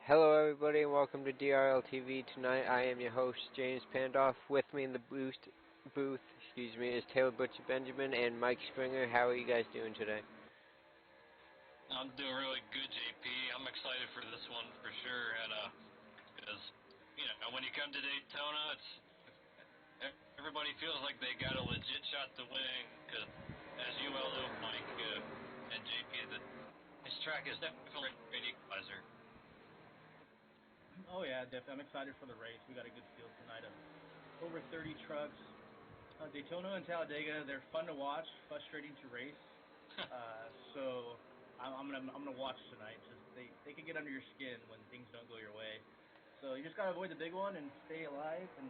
Hello everybody and welcome to DRL TV. Tonight I am your host James Pandoff. With me in the booth, is Taylor Butcher Benjamin and Mike Springer. How are you guys doing today? I'm doing really good, JP. I'm excited for this one for sure, and because when you come to Daytona, everybody feels like they got a legit shot to win. Because as you well know, Mike and JP, this track is definitely an equalizer. Oh yeah, definitely. I'm excited for the race. We got a good field tonight of over 30 trucks. Daytona and Talladega, they're fun to watch, frustrating to race. So I'm gonna watch tonight. Just they can get under your skin when things don't go your way. So you just gotta avoid the big one and stay alive and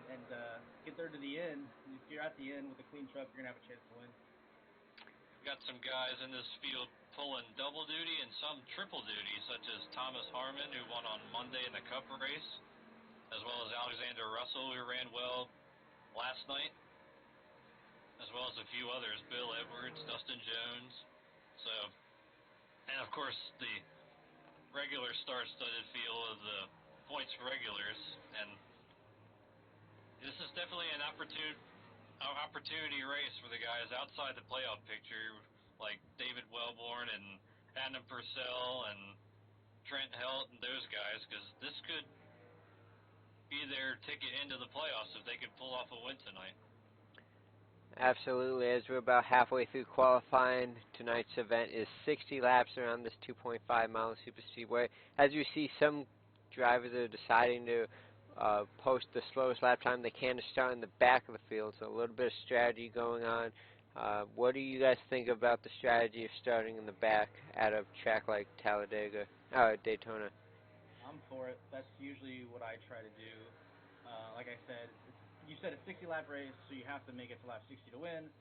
get there to the end. If you're at the end with a clean truck, you're gonna have a chance to win. We got some guys in this field pulling double duty and some triple duty, such as Thomas Harmon, who won on Monday in the Cup race, as well as Alexander Russell, who ran well last night, as well as a few others, Bill Edwards, Dustin Jones. So, and of course the regular star-studded field of the points regulars, and this is definitely an opportunity race for the guys outside the playoff picture, like David Wellborn and Adam Purcell and Trent Helt and those guys, because this could be their ticket into the playoffs if they could pull off a win tonight. Absolutely. As we're about halfway through qualifying, tonight's event is 60 laps around this 2.5 mile superspeedway. As you see, some drivers are deciding to post the slowest lap time they can to start in the back of the field, so a little bit of strategy going on. What do you guys think about the strategy of starting in the back at a track like Daytona? I'm for it. That's usually what I try to do. Like I said, you said a 60-lap race, so you have to make it to lap 60 to win.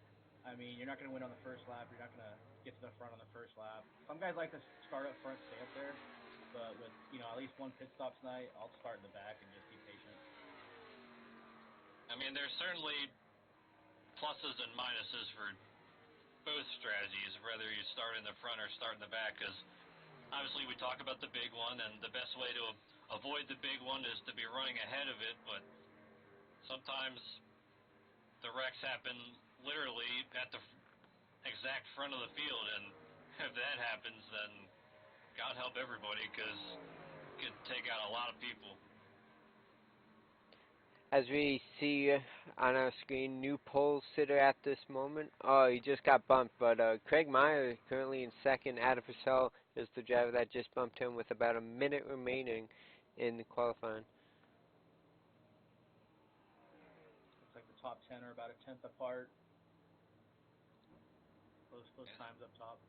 I mean, you're not going to win on the first lap. You're not going to get to the front on the first lap. Some guys like to start up front, stay up there. But with, at least one pit stop tonight, I'll start in the back and just be patient. I mean, there's certainly pluses and minuses for both strategies, whether you start in the front or start in the back, because obviously we talk about the big one, and the best way to avoid the big one is to be running ahead of it, but sometimes the wrecks happen literally at the exact front of the field, and if that happens, then God help everybody, because it could take out a lot of people. As we see on our screen, new pole sitter at this moment. Oh, he just got bumped, but Craig Meyer currently in second. Adam Purcell is the driver that just bumped him with about a minute remaining in the qualifying. Looks like the top 10 are about a tenth apart. Close times up top.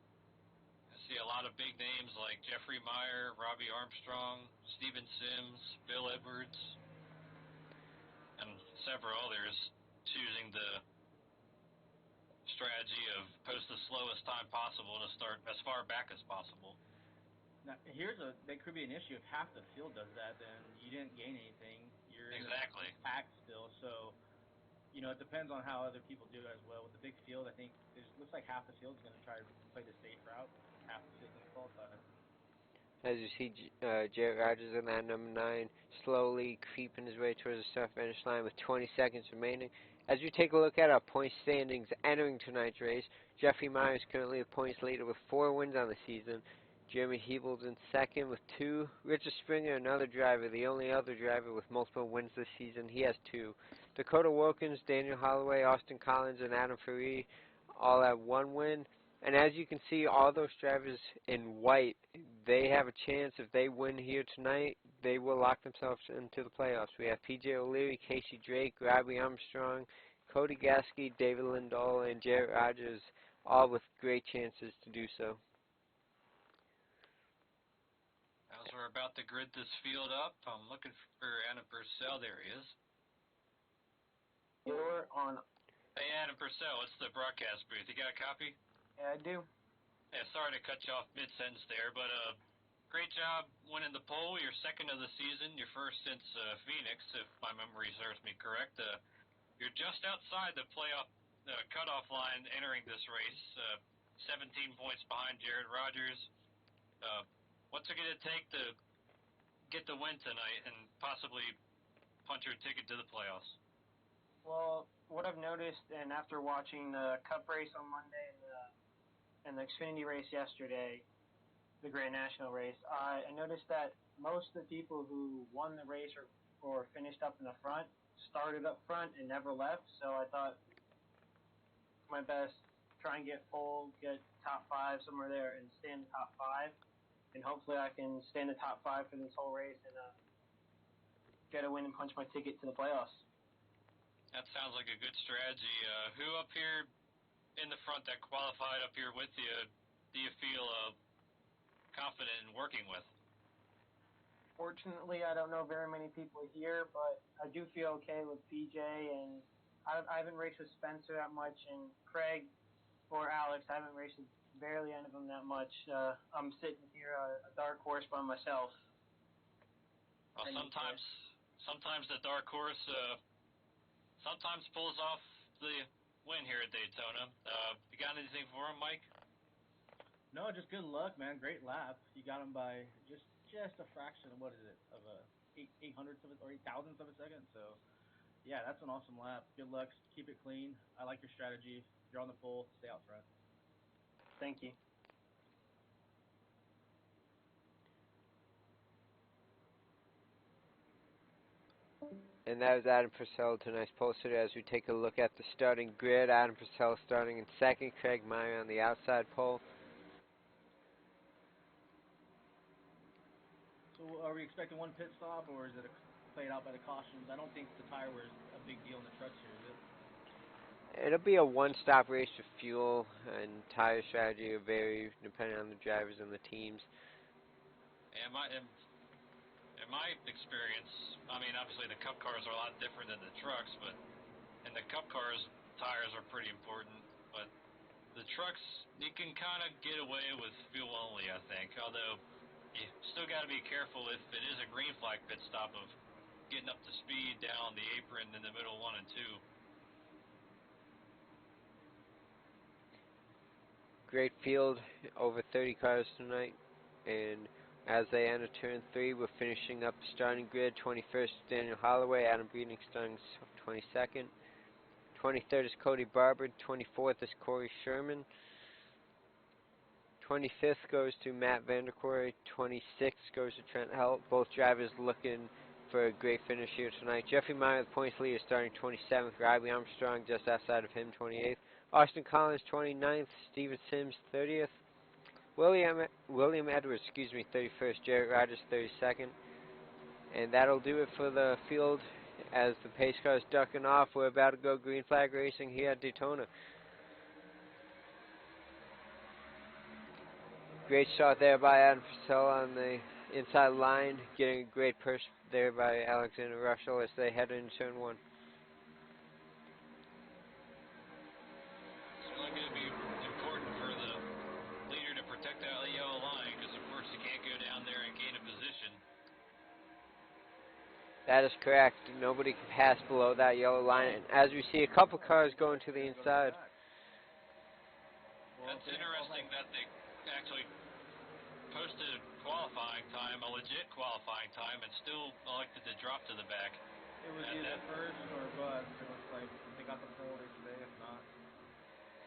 I see a lot of big names like Jeffrey Meyer, Robbie Armstrong, Steven Sims, Bill Edwards, and several others choosing the strategy of post the slowest time possible to start as far back as possible. Now, that could be an issue. If half the field does that, then you didn't gain anything. You're exactly in the pack still, so it depends on how other people do it as well. With the big field, I think it looks like half the field's going to try to play the safe route. Half the field's going to qualify. As you see, Jarrett Rogers in that number 9, slowly creeping his way towards the start-finish line with 20 seconds remaining. As you take a look at our point standings entering tonight's race, Jeffrey Meyer is currently the points leader with 4 wins on the season. Jeremy Hebel's in second with 2. Richard Springer, another driver, the only other driver with multiple wins this season, he has 2. Dakota Wilkins, Daniel Holloway, Austin Collins, and Adam Ferree all have 1 win. And as you can see, all those drivers in white, they have a chance. If they win here tonight, they will lock themselves into the playoffs. We have P.J. O'Leary, Casey Drake, Robbie Armstrong, Cody Gasky, David Lindahl, and Jarrett Rogers, all with great chances to do so. As we're about to grid this field up, I'm looking for Adam Purcell. There he is. You're on. Hey, Adam Purcell, it's the broadcast booth. You got a copy? Yeah, I do. Yeah, sorry to cut you off mid-sentence there, but great job winning the pole. You're second of the season, your first since Phoenix, if my memory serves me correct. You're just outside the playoff cutoff line entering this race, 17 points behind Jared Rogers. What's it going to take to get the win tonight and possibly punch your ticket to the playoffs? Well, what I've noticed, and after watching the Cup race on Monday and the Xfinity race yesterday, the Grand National race, I noticed that most of the people who won the race or finished up in the front started up front and never left. So I thought my best, try and get pole, get top 5 somewhere there, and stay in the top 5. And hopefully I can stay in the top 5 for this whole race and get a win and punch my ticket to the playoffs. That sounds like a good strategy. Who up here in the front that qualified up here with you do you feel confident in working with? Fortunately, I don't know very many people here, but I do feel okay with PJ, and I haven't raced with Spencer that much, and Craig or Alex, I haven't raced with barely any of them that much. I'm sitting here a dark horse by myself. Well, sometimes the dark horse sometimes pulls off the win here at Daytona. You got anything for him, Mike? No, just good luck, man. Great lap. You got him by just a fraction of, what is it, of a 800th of it, or 8,000th of a second. So, yeah, that's an awesome lap. Good luck. Keep it clean. I like your strategy. You're on the pole. Stay out front. Thank you. And that was Adam Purcell, tonight's poster. As we take a look at the starting grid, Adam Purcell starting in second, Craig Meyer on the outside pole. So are we expecting one pit stop, or is it played out by the cautions? I don't think the tire wear is a big deal in the Truck Series, is it? It'll be a one-stop race for fuel, and tire strategy will vary depending on the drivers and the teams. In my experience, I mean, obviously the Cup cars are a lot different than the trucks, but in the Cup cars, tires are pretty important. But the trucks, you can kind of get away with fuel only, I think. Although you still got to be careful if it is a green flag pit stop of getting up to speed down the apron in the middle 1 and 2. Great field, over 30 cars tonight, and as they enter turn 3, we're finishing up the starting grid. 21st is Daniel Holloway, Adam Breeding starting 22nd. 23rd is Cody Barber, 24th is Corey Sherman. 25th goes to Matt Vanderkoy, 26th goes to Trent Helt. Both drivers looking for a great finish here tonight. Jeffrey Meyer, the points leader, starting 27th. Robbie Armstrong just outside of him, 28th. Austin Collins, 29th. Steven Sims, 30th. William Edwards, 31st. Jarrett Rogers, 32nd. And that'll do it for the field. As the pace car is ducking off, we're about to go green flag racing here at Daytona. Great shot there by Adam Purcell on the inside line, getting a great push there by Alexander Russell as they head into turn 1. It's really going to be important for the leader to protect that yellow line because, of course, you can't go down there and gain a position. That is correct. Nobody can pass below that yellow line. And as we see a couple cars going to the inside. That's interesting that they actually posted qualifying time, a legit qualifying time, and still elected to drop to the back. It was either first or bust. It looks like they got the pole, they say, if not.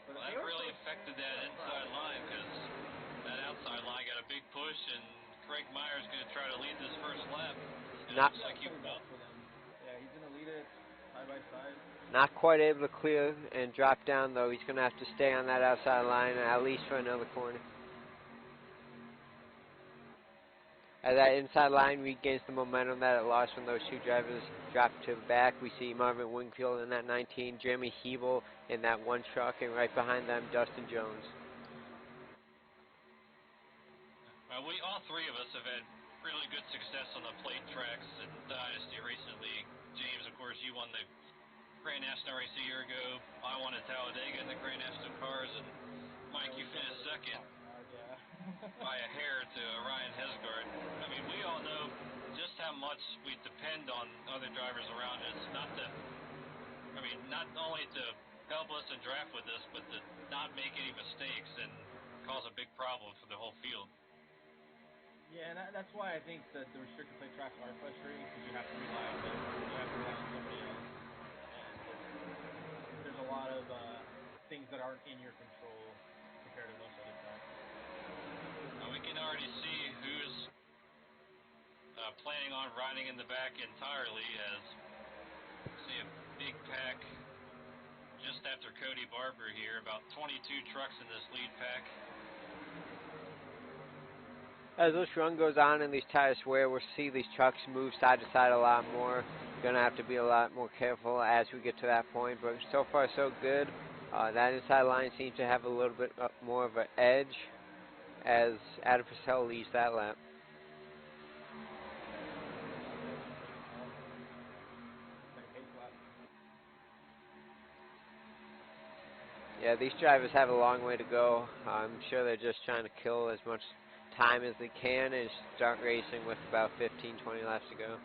Well, that really affected that inside line because that outside line got a big push, and Craig Meyer's going to try to lead this first lap. It looks like he will. Yeah, he's going to lead it side by side. Not quite able to clear and drop down, though. He's going to have to stay on that outside line at least for another corner. As that inside line regains the momentum that it lost when those two drivers dropped to the back, we see Marvin Wingfield in that 19, Jeremy Hebel in that one truck, and right behind them, Dustin Jones. All three of us have had really good success on the plate tracks in Dynasty recently. James, of course, you won the Grand National race a year ago. I won at Talladega in the Grand National cars, and Mike, you finished second by a hair to Ryan Hesgard. I mean, we all know just how much we depend on other drivers around us, not only to help us and draft with us, but to not make any mistakes and cause a big problem for the whole field. Yeah, and that's why I think that the restrictor plate tracks are frustrating because you have to rely on them. You have to rely on somebody else, and there's a lot of things that aren't in your control compared to most other tracks. Now we can already see who's planning on riding in the back entirely, as see a big pack just after Cody Barber here, about 22 trucks in this lead pack. As this run goes on and these tires wear, we'll see these trucks move side to side a lot more. Gonna have to be a lot more careful as we get to that point, but so far so good. That inside line seems to have a little bit more of an edge as Adam Purcell leads that lap. Yeah, these drivers have a long way to go. I'm sure they're just trying to kill as much time as they can and start racing with about 15-20 laps to go.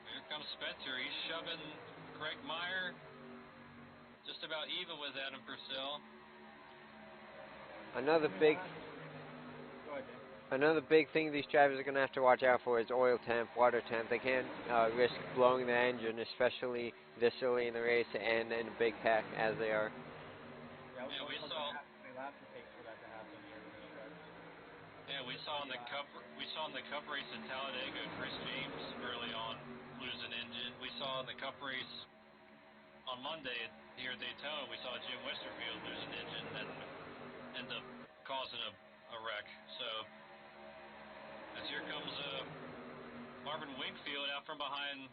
Here comes Spencer. He's shoving Craig Meyer just about even with Adam Purcell. Another big thing these drivers are going to have to watch out for is oil temp, water temp. They can't risk blowing the engine, especially this early in the race and in a big pack as they are. Yeah, we saw in the cup race at Talladega, Chris James early on losing engine. We saw in the cup race on Monday here at Daytona, we saw Jim Westerfield lose an engine and end up causing a wreck. So as here comes Marvin Wingfield out from behind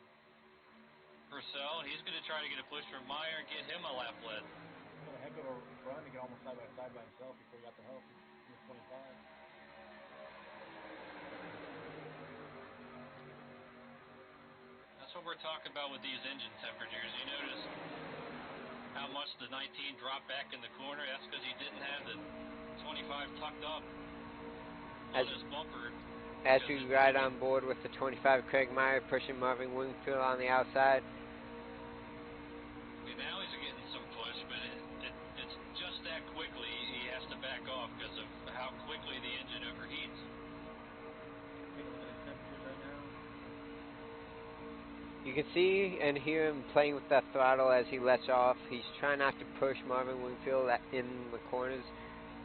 Purcell. He's going to try to get a push from Meyer and get him a lap lead. What a heck of a run to get almost side by side by himself before he got the help in the 25. That's what we're talking about with these engine temperatures. You notice how much the 19 dropped back in the corner? That's because he didn't have the 25 tucked up on his bumper. As we ride on board with the 25, Craig Meyer pushing Marvin Wingfield on the outside. Okay, now he's getting some push, but it's just that quickly he has to back off because of how quickly the engine overheats. Take a look at the temperatures right now. You can see and hear him playing with that throttle as he lets off. He's trying not to push Marvin Wingfield in the corners,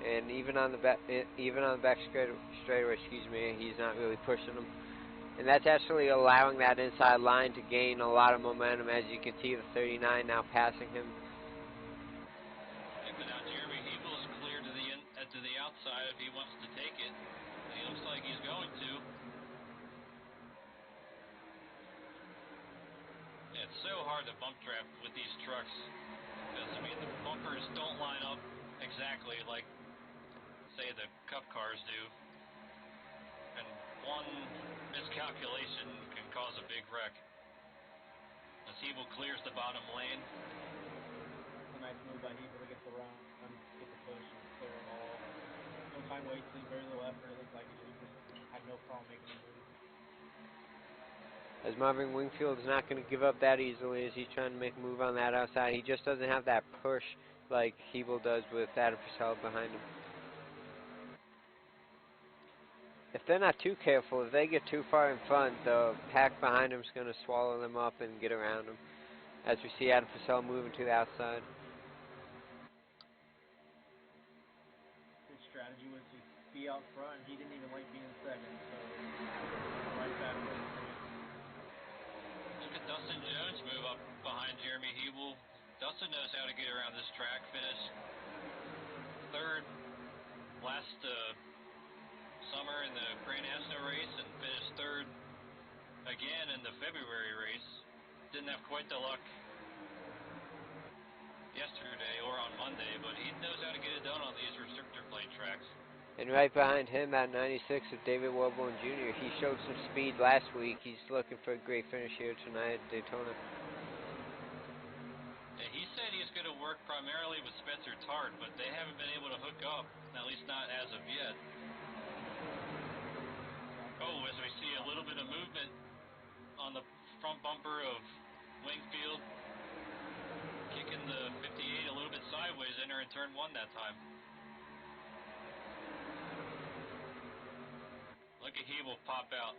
and even on the back straightaway, he's not really pushing him. And that's actually allowing that inside line to gain a lot of momentum. As you can see, the 39 now passing him. Yeah, but now Jeremy Hebel's clear to the outside if he wants to take it. He looks like he's going to. Yeah, it's so hard to bump trap with these trucks because, I mean, the bumpers don't line up exactly like, say, the Cup cars do. And one miscalculation can cause a big wreck. As Hebel clears the bottom lane. It's a nice move by Hebel to get the run, get the push, and clear it all. No time wasted, very little effort. It looked like he just had no problem making the move. As Marvin Wingfield is not going to give up that easily as he's trying to make a move on that outside. He just doesn't have that push like Hebel does with Adam Purcell behind him. If they're not too careful, if they get too far in front, the pack behind them is going to swallow them up and get around them. As we see Adam Purcell moving to the outside. His strategy was to be out front. He didn't even like being second, so right back with him. Look at Dustin Jones move up behind Jeremy Hebel. Dustin knows how to get around this track. Finished third last summer in the Grand National race and finished third again in the February race. Didn't have quite the luck yesterday or on Monday, but he knows how to get it done on these restrictor plate tracks. And right behind him, that 96 of David Wellborn Jr. He showed some speed last week. He's looking for a great finish here tonight at Daytona. Yeah, he said he's going to work primarily with Spencer Tart, but they haven't been able to hook up, at least not as of yet. Oh, as we see a little bit of movement on the front bumper of Wingfield, kicking the 58 a little bit sideways, entering turn one that time. Look at Hebel pop out.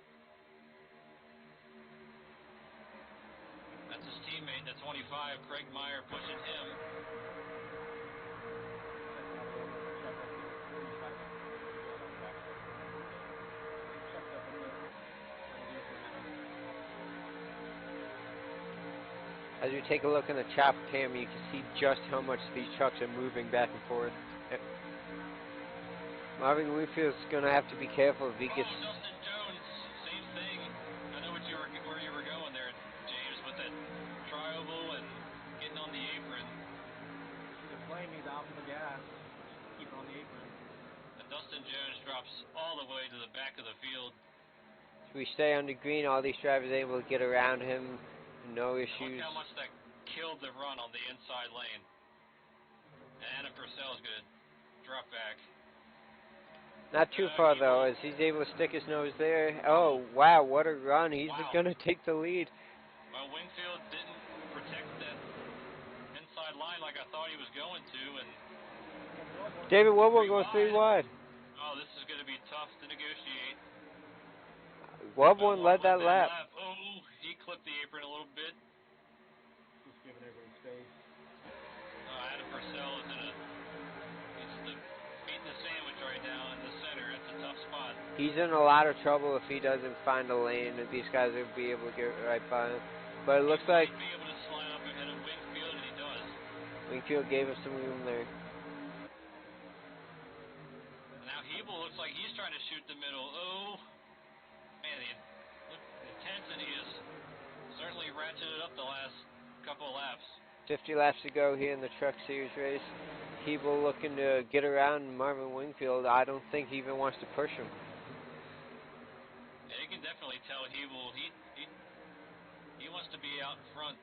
That's his teammate, the 25, Craig Meyer, pushing him. As you take a look in the chopper cam, you can see just how much these trucks are moving back and forth. Marvin Wingfield's going to have to be careful if he gets... Dustin Jones, same thing. I know where you were going there, James, with that tri-oval and getting on the apron. The flame, he's off of the gas. Keep it on the apron. And Dustin Jones drops all the way to the back of the field. If we stay under green, all these drivers are able to get around him. No issues. Look how much that killed the run on the inside lane. And Adam Purcell's going to drop back. Not too far, though, as he's able to stick his nose there. Oh, wow, what a run. He's going to take the lead. Well, Wingfield didn't protect that inside line like I thought he was going to. And David Webber goes 3 wide. Oh, this is going to be tough to negotiate. Webber led that lap. Oh, he clipped the apron a little bit. Just giving everybody space. Adam Purcell is he's beating the sandwich right now in the center. It's a tough spot. He's in a lot of trouble if he doesn't find a lane. If these guys will be able to get right by him. But it looks like he might be able to slide up ahead of Wingfield, and he does. Wingfield gave him some room there. Now Hebel looks like he's trying to shoot the middle. Oh, man, the intensity is certainly ratcheted up the last couple of laps. 50 laps to go here in the Truck Series race. Hebel looking to get around Marvin Wingfield. I don't think he even wants to push him. Yeah, you can definitely tell Hebel, he wants to be out in front.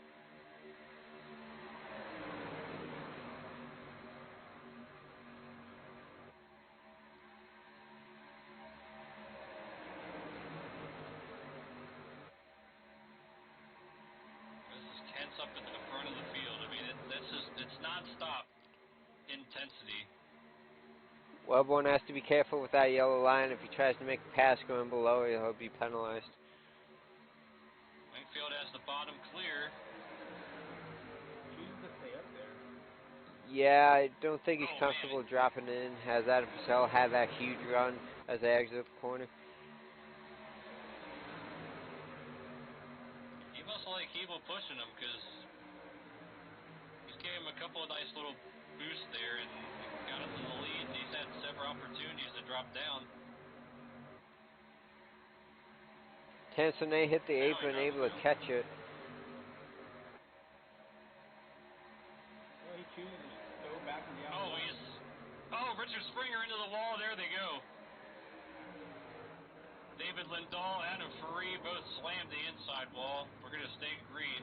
Up at the front of the field. I mean, it's non-stop intensity. Wellborn has to be careful with that yellow line. If he tries to make a pass going below it, he'll be penalized. Wingfield has the bottom clear. Chooses to stay up there. Yeah, I don't think he's comfortable dropping in. Has Adam Purcell had that huge run as they exit the corner? He must like Hebel pushing him because he's gave him a couple of nice little boosts there and got him to the lead. And he's had several opportunities to drop down. Tansenay hit the apron, able to catch it. Well, he chooses to go back to the outside. Richard Springer into the wall. There they go. David Lindahl, Adam Faree both slammed the inside wall. We're going to stay green.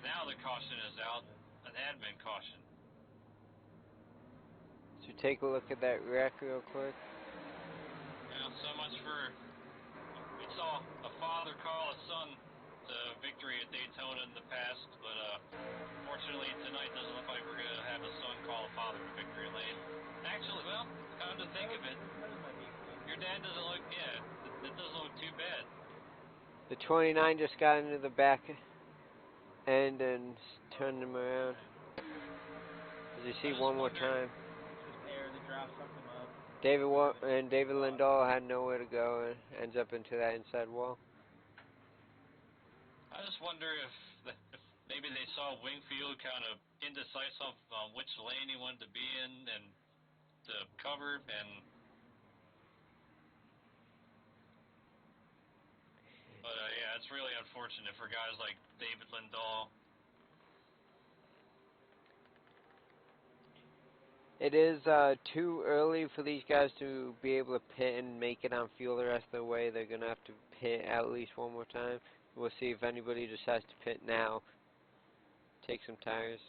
Now the caution is out, an admin caution. So take a look at that wreck real quick. Well, so much for... We saw a father call a son to victory at Daytona in the past, but fortunately tonight doesn't look like we're going to have a son call a father to victory lane. Actually, well, come to think of it, your dad doesn't look, that doesn't look too bad. The 29 just got into the back end and turned him around. As you see one more time. Just air the draft sucked him up. David Lindahl had nowhere to go and ends up into that inside wall. I just wonder if maybe they saw Wingfield kind of indecisive on which lane he wanted to be in and to cover, but yeah, it's really unfortunate for guys like David Lindahl. It is too early for these guys to be able to pit and make it on fuel the rest of the way. They're going to have to pit at least one more time. We'll see if anybody decides to pit now. Take some tires.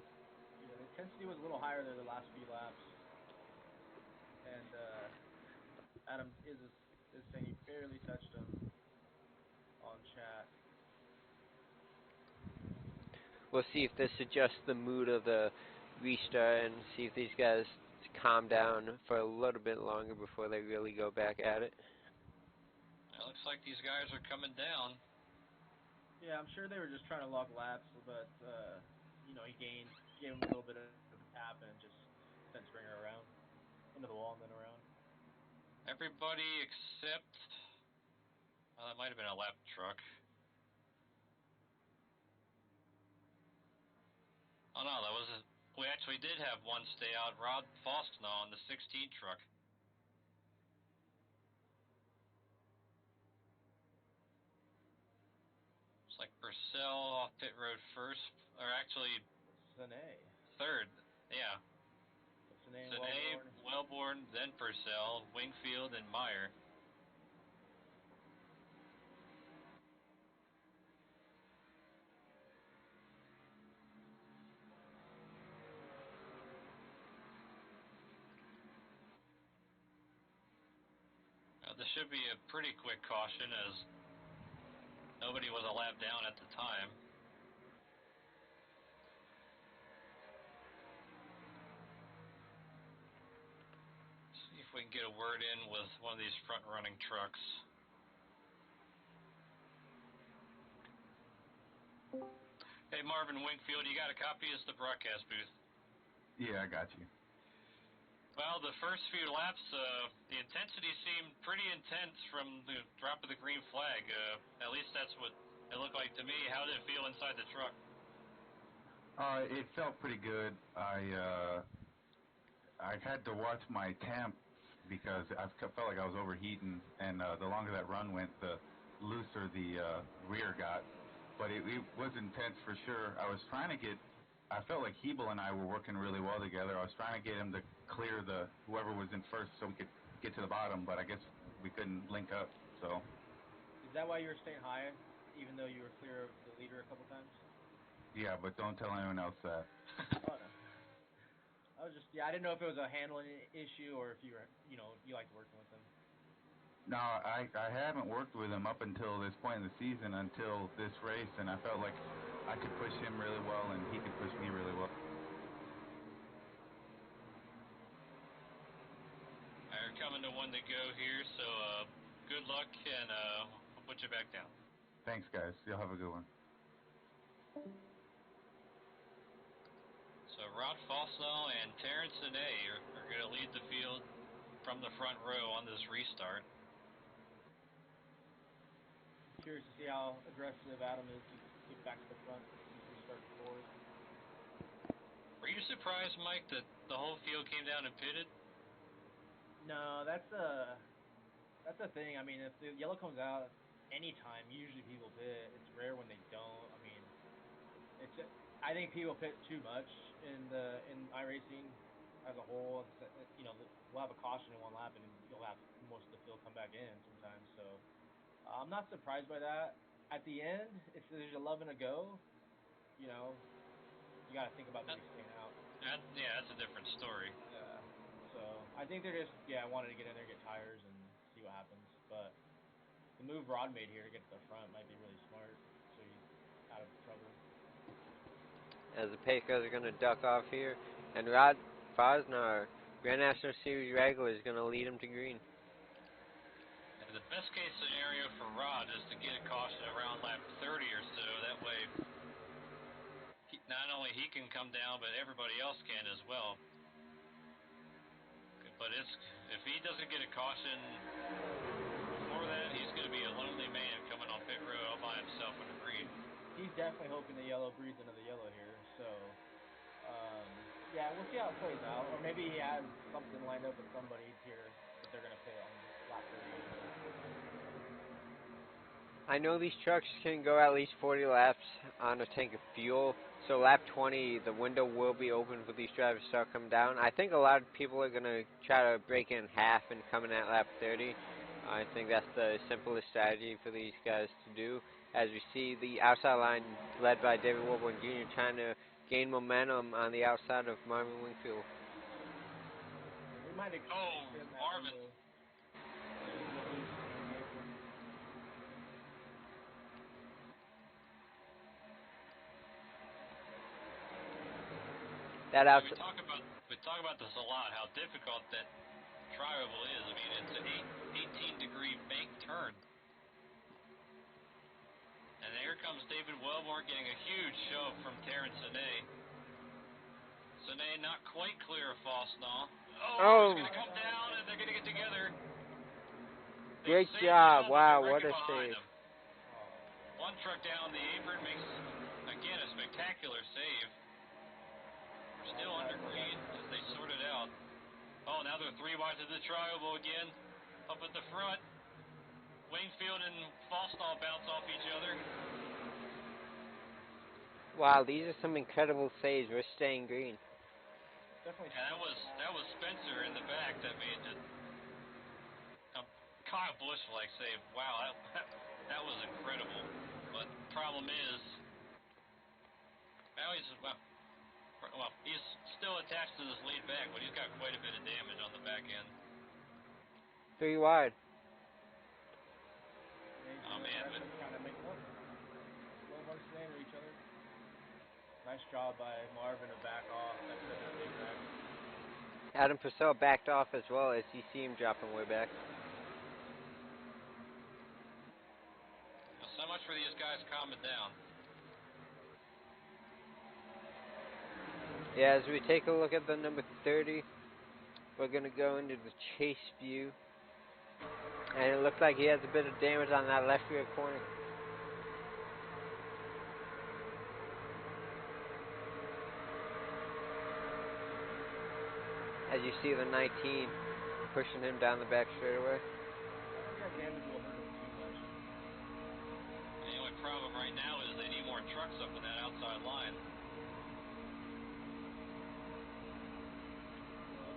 Yeah, the intensity was a little higher there the last few laps. And Adam is saying he barely touched him on chat. We'll see if this adjusts the mood of the restart and see if these guys calm down for a little bit longer before they really go back at it. It looks like these guys are coming down. Yeah, I'm sure they were just trying to log laps, but he gave him a little bit of a tap and just sent Springer around into the wall and then around. Everybody except, that might have been a lap truck. Oh no, we actually did have one stay out, Rod Faustino on the 16 truck. It's like Purcell off pit road first, or actually Sine. third, yeah. Sine, Wellborn, then Purcell, Wingfield, and Meyer. This should be a pretty quick caution as nobody was a lap down at the time. See if we can get a word in with one of these front-running trucks. Hey, Marvin Wingfield, you got a copy of the broadcast booth? Yeah, I got you. Well, the first few laps, the intensity seemed pretty intense from the drop of the green flag. At least that's what it looked like to me. How did it feel inside the truck? It felt pretty good. I had to watch my temps because I felt like I was overheating, and the longer that run went, the looser the rear got. But it was intense for sure. I felt like Hebel and I were working really well together. I was trying to get him to clear whoever was in first so we could get to the bottom, but I guess we couldn't link up, so. Is that why you were staying high, even though you were clear of the leader a couple times? Yeah, but don't tell anyone else that. Oh, no. I didn't know if it was a handling issue or if you liked working with him. No, I haven't worked with him up until this point in the season, until this race, and I felt like I could push him really well and he could push me really well. We're coming to one to go here, so good luck, and we'll put you back down. Thanks, guys. You'll have a good one. So Rod Faustino and Terrence Sine are going to lead the field from the front row on this restart. Curious to see how aggressive Adam is to get back to the front since we started fourth. Were you surprised, Mike, that the whole field came down and pitted? No, that's a thing. I mean, if the yellow comes out anytime, usually people pit. It's rare when they don't. I mean, I think people pit too much in iRacing as a whole. We'll have a caution in one lap, and you'll have most of the field come back in sometimes. So I'm not surprised by that. At the end, if there's 11 to go, you got to think about maybe staying out. That's a different story. Yeah. So I think they're just wanted to get in there, get tires, and see what happens. But the move Rod made here to get to the front might be really smart, so he's out of trouble. As the Pecos are going to duck off here, and Rod Fosnar, Grand National Series regular, is going to lead him to green. And the best case scenario for Rod is to get a caution around lap 30 or so. That way, not only he can come down, but everybody else can as well. But if he doesn't get a caution before that, he's going to be a lonely man coming on pit road all by himself in the green. He's definitely hoping the yellow breathes into the yellow here. So, we'll see how it plays out. Or maybe he has something lined up with somebody here that they're going to pit on lap 30. I know these trucks can go at least 40 laps on a tank of fuel, so lap 20, the window will be open for these drivers to start coming down. I think a lot of people are going to try to break in half and come in at lap 30. I think that's the simplest strategy for these guys to do. As we see the outside line led by David Wilborn Jr. trying to gain momentum on the outside of Marvin Wingfield. Marvin. That Yeah, out. we talk about this a lot, how difficult that tri-oval is. I mean, it's an 18-degree bank turn. And here comes David Wellmore getting a huge shove from Terrence Sine. Sine not quite clear of Fosnall. Oh, he's going to come down, and they're going to get together. Great job. Wow, what a save. Him. One truck down the apron makes, again, a spectacular save. Still under green as they sort it out. Oh, now they're 3 wide to the tri-oval again. Up at the front. Wingfield and Fosnall bounce off each other. Wow, these are some incredible saves. We're staying green. Definitely. Yeah, that was Spencer in the back that made it. Kyle Busch-like save. Wow, that was incredible. But the problem is, now well, he's still attached to this lead back, but he's got quite a bit of damage on the back end. 3 wide. Oh man, but Kind of make one. Slow understanding of each other. Nice job by Marvin to back off. That could have been a big wreck. Adam Purcell backed off as well as you see him dropping way back. So much for these guys calming down. Yeah, as we take a look at the number 30, we're going to go into the chase view. And it looks like he has a bit of damage on that left rear corner. As you see the 19 pushing him down the back straightaway. The only problem right now is they need more trucks up in that outside line.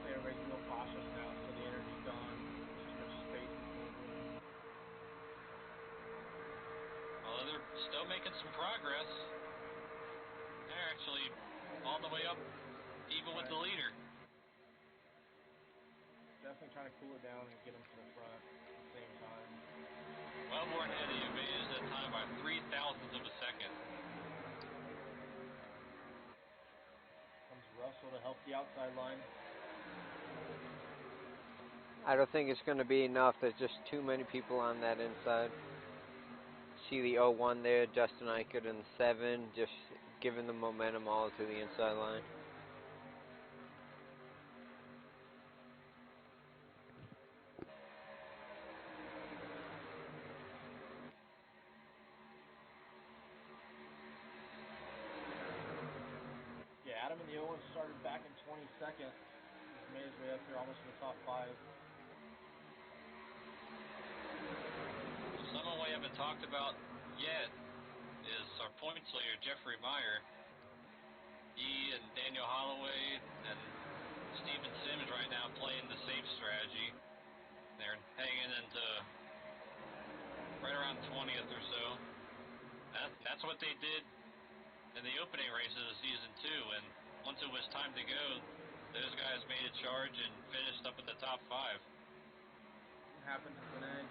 Everybody's real cautious now, so the energy's gone. Too much space between them. Although they're still making some progress. They're actually all the way up, even with the leader. Definitely trying to cool it down and get them to the front at the same time. Wellborn had the advantage that time by 0.003 of a second. Comes Russell to help the outside line. I don't think it's going to be enough. There's just too many people on that inside. See the 01 there, Justin Eichert in the 7, just giving the momentum all to the inside line. Yeah, Adam and the 01 started back in 22nd. He's made his way up here almost to the top 5. Someone we haven't talked about yet is our points leader, Jeffrey Meyer. He and Daniel Holloway and Steven Sims right now playing the safe strategy. They're hanging into right around 20th or so. That's what they did in the opening races of season 2, and once it was time to go, those guys made a charge and finished up in the top 5. What happened to Sine?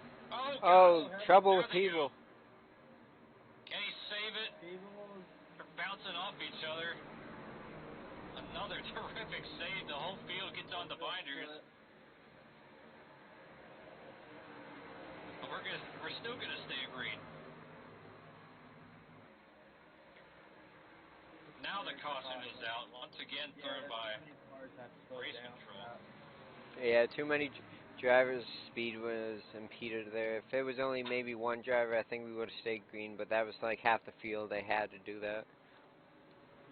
Oh, trouble with Peeble. Can he save it? They're bouncing off each other. Another terrific save. The whole field gets on the binders. But we're still gonna stay green. Now the caution is out. Once again thrown by race control. Yeah, too many drivers' speed was impeded there. If it was only maybe one driver, I think we would have stayed green, but that was like half the field. They had to do that.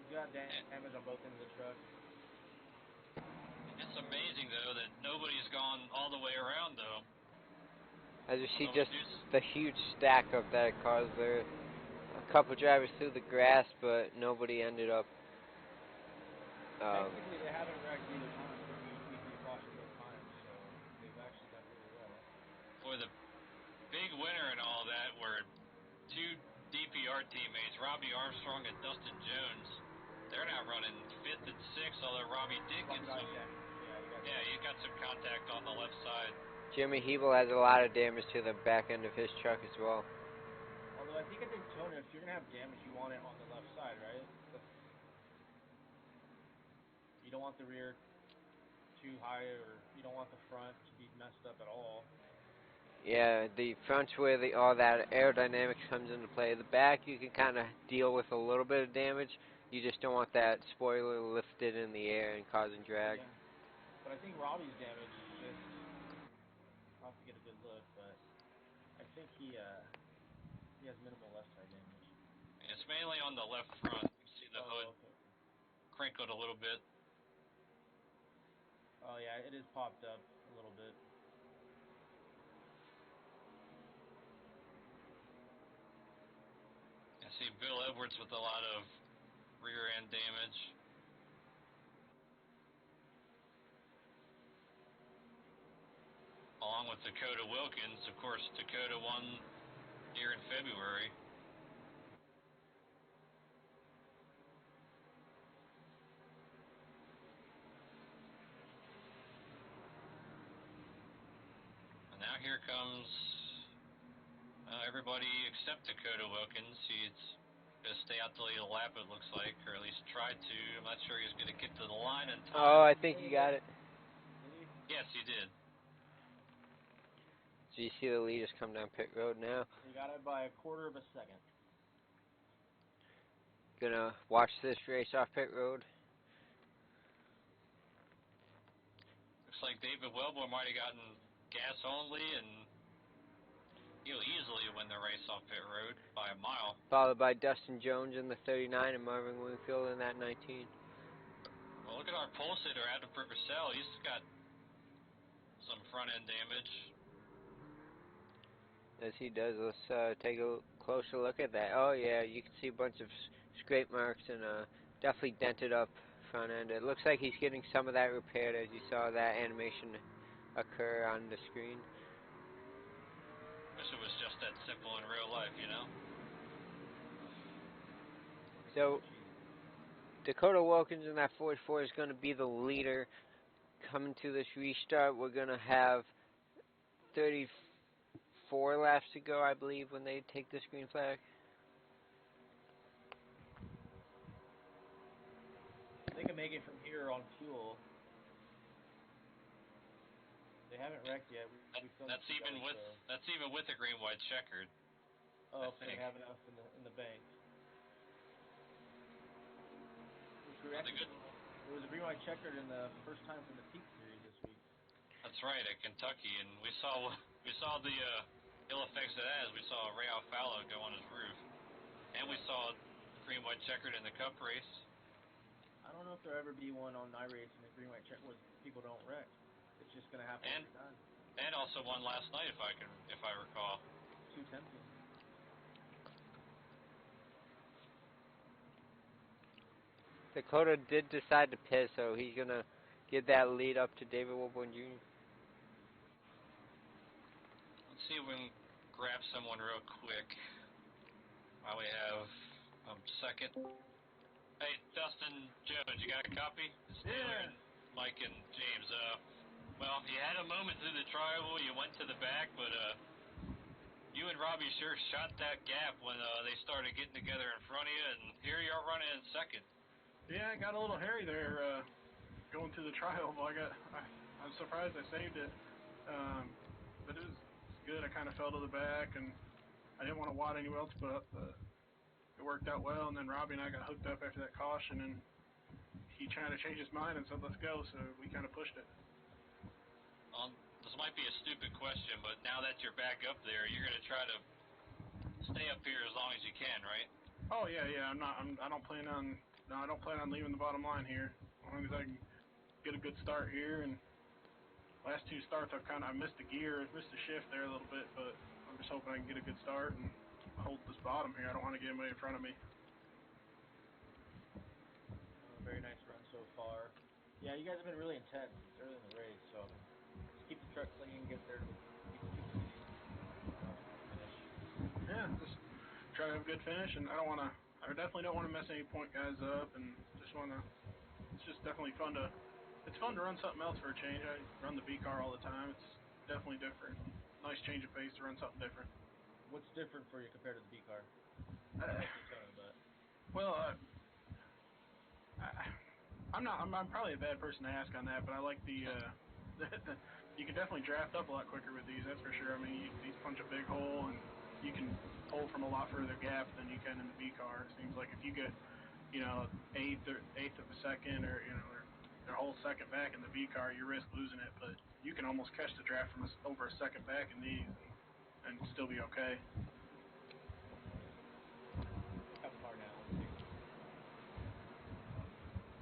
You got damage on both ends of the truck. It's amazing, though, that nobody's gone all the way around, though. As you see, just the huge stack up that it caused there. A couple drivers through the grass, but nobody ended up. Technically, they haven't wrecked either time. We threw caution both times, so they've actually done really well. For the big winner in all that were 2 DPR teammates, Robbie Armstrong and Dustin Jones. They're now running 5th and 6th, although Robbie did get some. Yeah, he got some contact on the left side. Jimmy Hebel has a lot of damage to the back end of his truck as well. Although I think at Daytona, if you're going to have damage, you want it on the left side, right? You don't want the rear too high, or you don't want the front to be messed up at all. Yeah, the front's where all that aerodynamics comes into play. The back you can kind of deal with a little bit of damage. You just don't want that spoiler lifted in the air and causing drag. Yeah. But I think Robbie's damage is just, I'll have to get a good look, but I think he has minimal left side damage. It's mainly on the left front. You see the hood Okay. crinkled a little bit. Oh yeah, it is popped up a little bit. I see Bill Edwards with a lot of rear end damage. Along with Dakota Wilkins. Of course, Dakota won here in February. And now here comes everybody except Dakota Wilkins. He's going to stay out till the lap, it looks like, or at least try to. I'm not sure he's going to get to the line in time. Oh, I think you got it. Yes, he did. So you see the leaders come down pit road now. He got it by a quarter of a second. Gonna watch this race off pit road. Looks like David Welborn might have gotten gas only, and he'll easily win the race off pit road by a mile. Followed by Dustin Jones in the 39 and Marvin Wingfield in that 19. Well, look at our pole sitter, Adam Purcell. He's got some front end damage. As he does, let's take a closer look at that. Oh yeah, you can see a bunch of scrape marks and definitely dented up front end. It looks like he's getting some of that repaired as you saw that animation occur on the screen. Wish it was just that simple in real life, you know? So, Dakota Wilkins in that 44 is going to be the leader. Coming to this restart, we're going to have 34 laps to go, I believe, when they take this green flag. They can make it from here on fuel. They haven't wrecked yet. That's even with the green white checkered. Oh, okay. They have enough in the bank. There was a green white checkered in the first time from the Peak Series this week. That's right, at Kentucky, and we saw the ill effects of that as we saw Ray Alfalo go on his roof, and we saw green white checkered in the Cup race. I don't know if there'll ever be one on iRacing that green white check was people don't wreck. It's just gonna happen every time. And also one last night, if I recall. Too tempting. Dakota did decide to pit, so he's going to give that lead up to David Wilborn Jr. Let's see if we can grab someone real quick while we have a second. Hey, Dustin Jones, you got a copy? Yeah. Mike and James. Well, you had a moment through the trial. You went to the back, but you and Robbie sure shot that gap when they started getting together in front of you, and here you are running in second. Yeah, I got a little hairy there going through the trial. Well, I'm surprised I saved it, but it was good. I kind of fell to the back, and I didn't want to wad anywhere else, but it worked out well. And then Robbie and I got hooked up after that caution, and he tried to change his mind and said, "Let's go." So we kind of pushed it. This might be a stupid question, but now that you're back up there, you're going to try to stay up here as long as you can, right? Oh yeah. I don't plan on leaving the bottom line here. As long as I can get a good start here. And last two starts, I missed a shift there a little bit, but I'm just hoping I can get a good start and hold this bottom here. I don't want to get anybody in front of me. Very nice run so far. Yeah, you guys have been really intense early in the race, so just keep the truck clean, get there to keep the speed, finish. Yeah, just try to have a good finish, and I definitely don't want to mess any point guys up, and it's just definitely it's fun to run something else for a change. I run the B car all the time. It's definitely different. Nice change of pace to run something different. What's different for you compared to the B car? Well, I'm probably a bad person to ask on that, but I like the you can definitely draft up a lot quicker with these. That's for sure. I mean, these punch a big hole, and you can pull from a lot further gap than you can in the V car. It seems like if you get, eighth of a second, or their whole second back in the V car, you risk losing it. But you can almost catch the draft from over a second back in these, and still be okay. Cup car now. Let's see.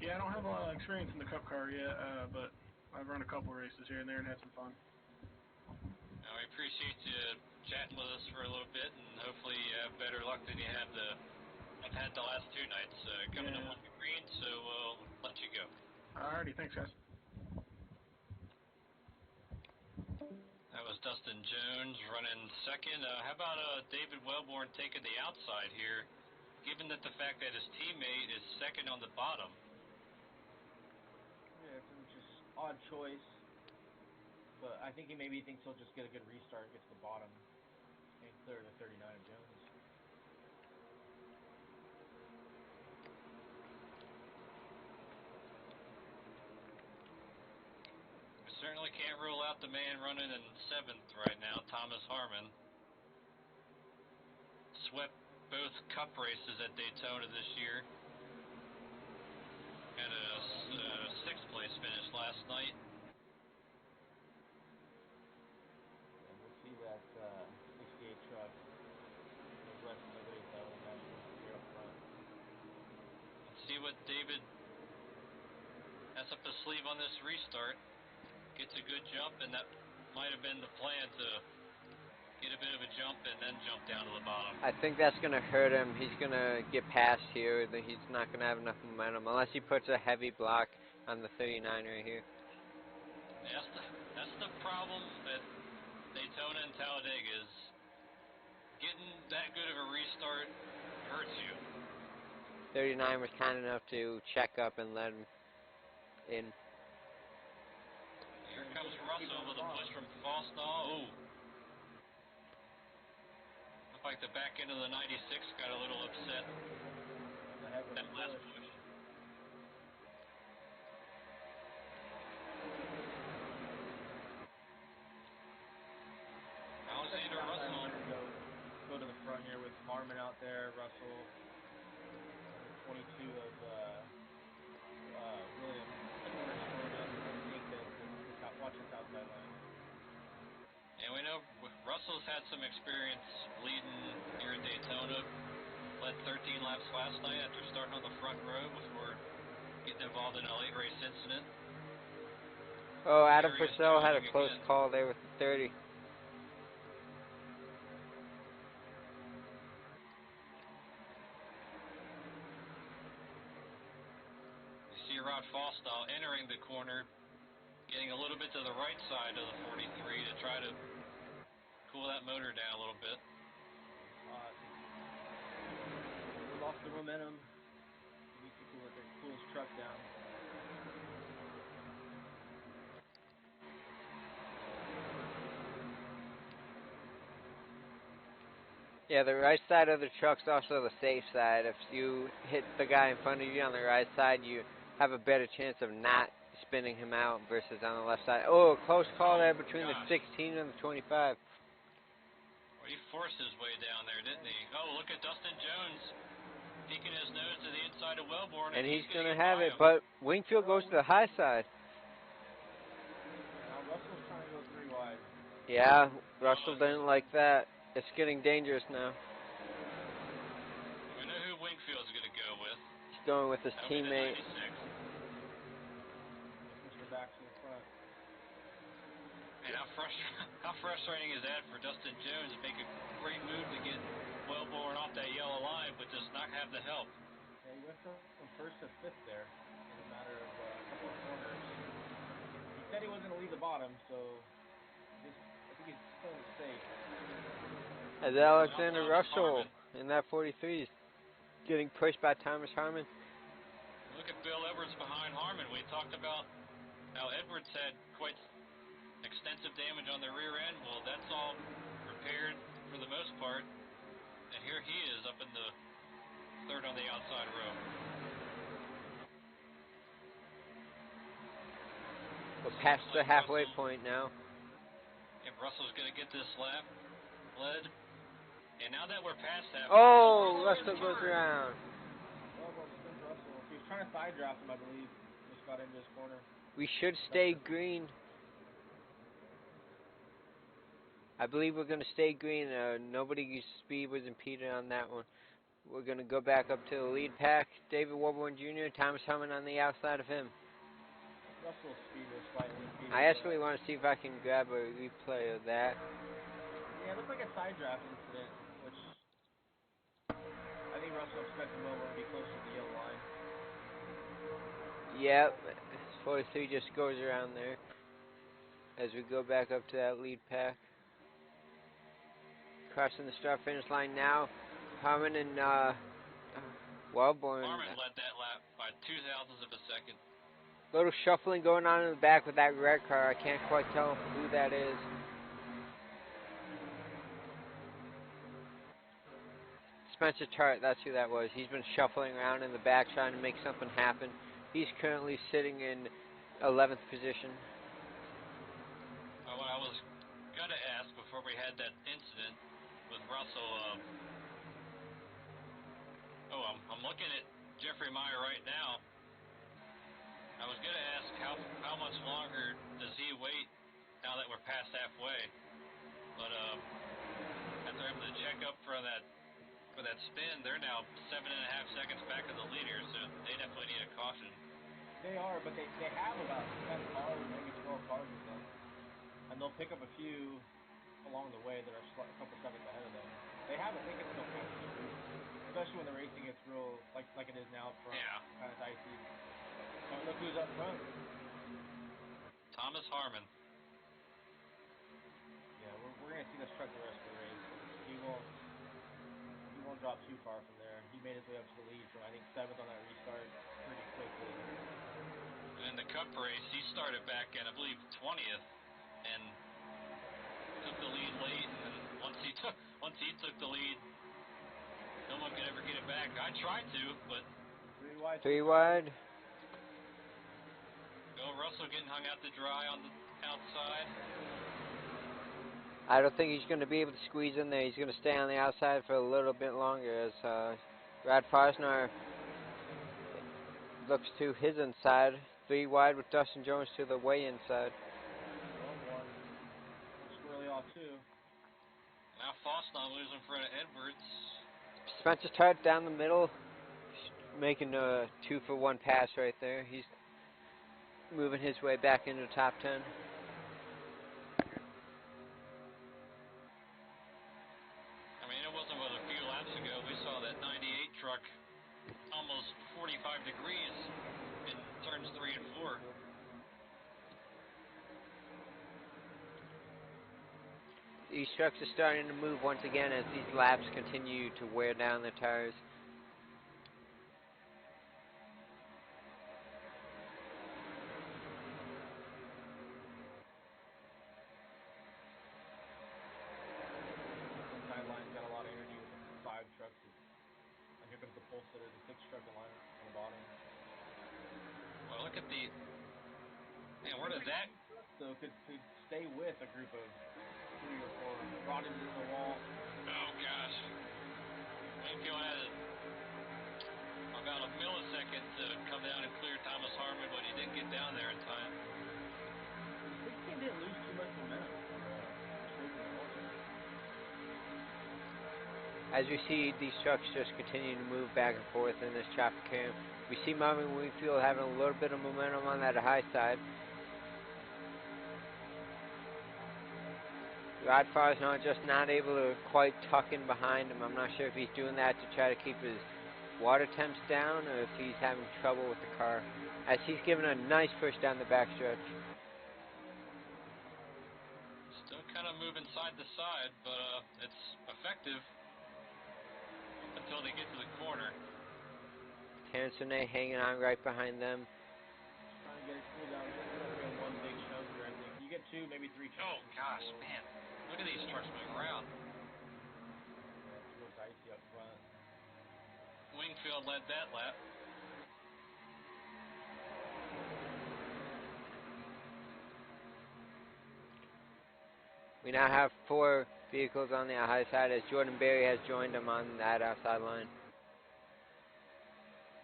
Yeah, I don't have a lot of experience in the Cup car yet, but I've run a couple races here and there and had some fun. We appreciate you chatting with us for a little bit, and hopefully you have better luck than you have had the last 2 nights. Coming to one green, so we'll let you go. Alrighty, thanks guys. That was Dustin Jones running second. How about David Wellborn taking the outside here, given that the fact that his teammate is second on the bottom? Yeah, it's just odd choice. But I think he maybe thinks he'll just get a good restart and get to the bottom and clear the 39 of Jones. We certainly can't rule out the man running in 7th right now, Thomas Harmon. Swept both Cup races at Daytona this year. Had a 6th place finish last night. And we'll see that 68 truck. The rest of the race, I would imagine, here up front. Let's see what David has up his sleeve on this restart. Gets a good jump, and that might have been the plan, to get a bit of a jump and then jump down to the bottom. I think that's going to hurt him. He's going to get past here. He's not going to have enough momentum unless he puts a heavy block on the 39 right here. Yeah, that's the problem at Daytona and Talladega, is getting that good of a restart hurts you. 39 was kind enough to check up and let him in. Here comes Russell with a push from Fosnall. Ooh. Looked like the back end of the 96 got a little upset. That last push. Alexander Russell. Go to the front here with Harmon out there, Russell, 22 of Williams. Watch this outside line. And we know Russell's had some experience leading here in Daytona. Led 13 laps last night after starting on the front row before getting involved in a late race incident. Oh, Adam Purcell had a close call there with the 30. You see Rod Fosnall entering the corner, getting a little bit to the right side of the 43 to try to cool that motor down a little bit. We lost the momentum. We need to cool his truck down. Yeah, the right side of the truck's also the safe side. If you hit the guy in front of you on the right side, you have a better chance of not spinning him out versus on the left side. Oh, close call there between the 16 and the 25. Well, he forced his way down there, didn't he? Oh, look at Dustin Jones peeking his nose to the inside of Wellborn. And he's going to have it, but Wingfield goes to the high side. Now Russell's trying to go 3 wide. Yeah, Russell didn't like that. It's getting dangerous now. We know who Wingfield's going to go with. He's going with his teammate. Mr. Backs in the front. And how frustrating is that for Dustin Jones to make a great move to get Wellborn off that yellow line, but just not have the help? Yeah, he went from 1st to 5th there in a matter of a couple of corners. He said he wasn't going to leave the bottom, so I think he's playing it safe. As Alexander Russell in that 43 is getting pushed by Thomas Harmon. Look at Bill Edwards behind Harmon. We talked about how Edwards had quite extensive damage on the rear end. Well, that's all repaired for the most part. And here he is up in the 3rd on the outside row. We're past Looks the like halfway Russell, point now. if Russell's going to get this lap led. And now that we're past that, Oh, Russell Russell goes third. around. Well, Stink Russell. He was trying to side draft him, I believe. Just got into his corner. We should stay green. I believe we're going to stay green. Nobody's speed was impeded on that one. We're going to go back up to the lead pack. David Warborn Jr., Thomas Herman on the outside of him. Russell's speed was slightly impeded. I actually want to see if I can grab a replay of that. Yeah, it looked like a side draft incident, which I think Russell expected Wilbur to be closer to the yellow line. Yep, 43 just goes around there as we go back up to that lead pack. Crossing the start finish line now. Harmon and Wellborn. Harmon led that lap by 0.02 of a second. Little shuffling going on in the back with that red car. I can't quite tell who that is. Spencer Tart, that's who that was. He's been shuffling around in the back trying to make something happen. He's currently sitting in 11th position. What I was going to ask before we had that incident with Russell, I'm looking at Jeffrey Meyer right now. I was going to ask how much longer does he wait now that we're past halfway? But after having to check up for that spin, they're now 7.5 seconds back of the leader, so they definitely need a caution. They are, but they have about 10 cars, maybe 12 cars with them. And they'll pick up a few along the way that are a couple seconds ahead of them. They can still catch them. Especially when the racing gets real, like it is now up front. Yeah. Kind of dicey. Oh, look who's up front. Thomas Harmon. Yeah, we're going to see this truck the rest of the race. He won't drop too far from there. He made his way up to the lead from, I think, 7th on that restart pretty quickly. In the Cup race, he started back at, I believe, 20th, and took the lead late. And then once he took the lead, no one could ever get it back. I tried to, but 3 wide. 3 wide. Bill Russell getting hung out to dry on the outside. I don't think he's going to be able to squeeze in there. He's going to stay on the outside for a little bit longer as Brad Fosner looks to his inside. 3 wide with Dustin Jones to the way inside. Well, one squirrely off too. Now Fosner losing for Edwards. Spencer Tart down the middle, making a 2-for-1 pass right there. He's moving his way back into the top 10. I mean, it wasn't but a few laps ago we saw that 98 truck almost 45 degrees in turns 3 and 4. These trucks are starting to move once again as these laps continue to wear down the tires. Sideline's got a lot of energy with the 5 trucks. And here comes the pole sitter, the 6 truck line on the bottom. Well, look at the... Man, where did that... So could stay with a group of 3 or 4, brought into the wall. Oh, gosh. Wingfield had about a millisecond to come down and clear Thomas Harmon, but he didn't get down there in time. This team didn't lose too much momentum. As we see these trucks just continue to move back and forth in this traffic cam, we see Marvin Wingfield having a little bit of momentum on that high side. Rod Farsnall just not able to quite tuck in behind him. I'm not sure if he's doing that to try to keep his water temps down or if he's having trouble with the car. As he's giving a nice push down the backstretch. Still kind of moving side to side, but it's effective until they get to the corner. Terrence Renee hanging on right behind them. Trying to get it cool down. Just one big chunk here, I think. You get 2, maybe 3 chunks. Oh, gosh, man. Look at these trucks moving around. Yeah, it's real dicey up front. Wingfield led that lap. We now have 4 vehicles on the high side as Jordan Berry has joined them on that outside line.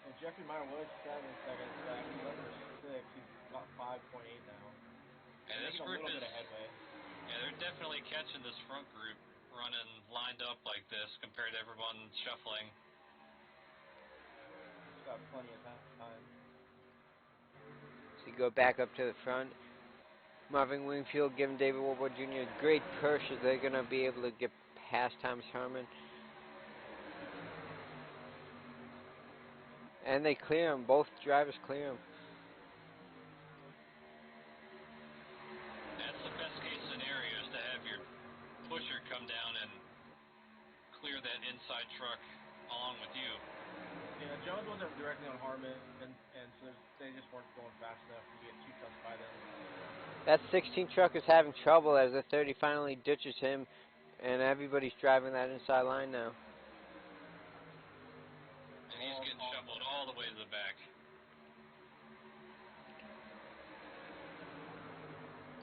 And Jeffrey Meyer was 7 seconds back. He's under 6. He's about 5.8 now. And this making a group little is, bit of headway. yeah, they're definitely catching this front group running lined up like this compared to everyone shuffling. He's got plenty of time. So you go back up to the front. Marvin Wingfield giving David Woodward Jr. a great push as they're going to be able to get past Thomas Harmon. And they clear him. Both drivers clear him. That's the best case scenario, is to have your pusher come down and clear that inside truck along with you. Yeah, Jones wasn't directly on Harmon, and so they just weren't going fast enough to get 2 trucks by them. That 16 truck is having trouble as the 30 finally ditches him, and everybody's driving that inside line now. And he's getting shuffled all the way to the back.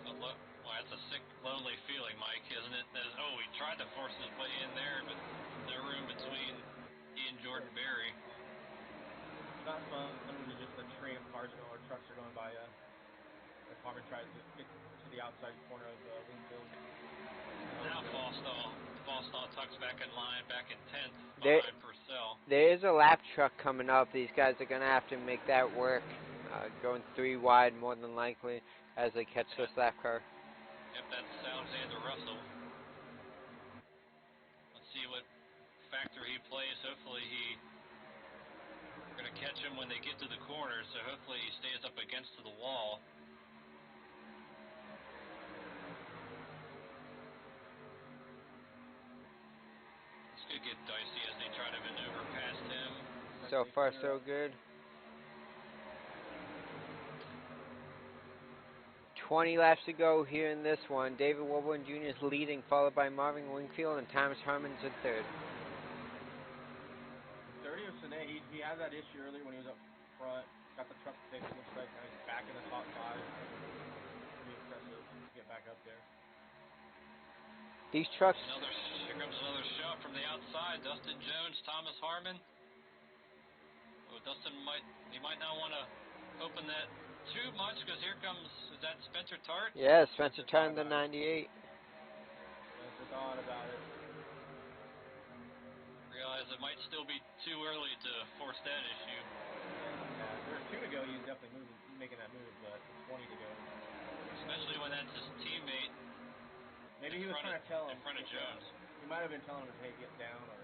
Well, that's a sick, lonely feeling, Mike, isn't it? He tried to force his way in there, but no room between he and Jordan Berry. It's not fun when there's just a train of cars or trucks are going by. If Harmon tries to get to the outside corner of Wingfield. Now Fallstall tucks back in line, back in 10th behind Purcell. There is a lap truck coming up. These guys are going to have to make that work, going 3 wide more than likely as they catch this lap car. Yep, that's Alexander Russell. Let's see what factor he plays. Hopefully we're going to catch him when they get to the corner, so hopefully he stays up against the wall. This could get dicey as they try to maneuver past him. So far, so good. 20 laps to go here in this one. David Woodward Jr. is leading, followed by Marvin Wingfield, and Thomas Harmon's in 3rd. 30 of Sine, he had that issue earlier when he was up front. Got the truck fixed, looks like. Now he's back in the top 5. Pretty impressive to get back up there. These trucks... Here comes another shove from the outside. Dustin Jones, Thomas Harmon. Oh, Dustin might not want to open that too much because here comes, is that Spencer Tart? Yeah, Spencer Tart in the 98. Spencer thought about it. Realize it might still be too early to force that issue. Yeah, there's 2 to go. He's definitely making that move, but 20 to go. Especially when that's his teammate. Maybe he was trying to tell him. In front of Jones. He might have been telling him, hey, get down, or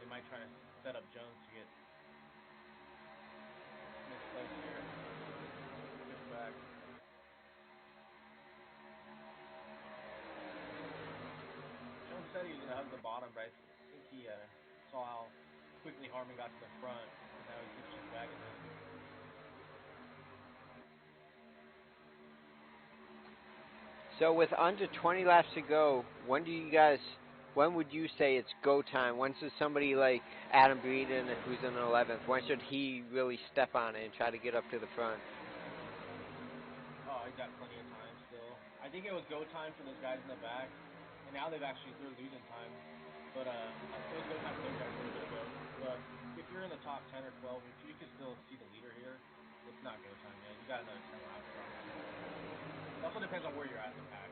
they might try to set up Jones to get misplaced here. Gets back. Jones said he was going to hug the bottom, but I think he saw how quickly Harmon got to the front, and now he keeps just bagging him. So with under 20 laps to go, when would you say it's go time? When should somebody like Adam Breeden, who's in 11th, when should he really step on it and try to get up to the front? Oh, he's got plenty of time still. I think it was go time for those guys in the back, and now they're losing time. But it was go time for those guys a little bit ago. But if you're in the top 10 or 12, if you can still see the leader here, it's not go time yet. You got another 10 laps. It also depends on where you're at in the pack.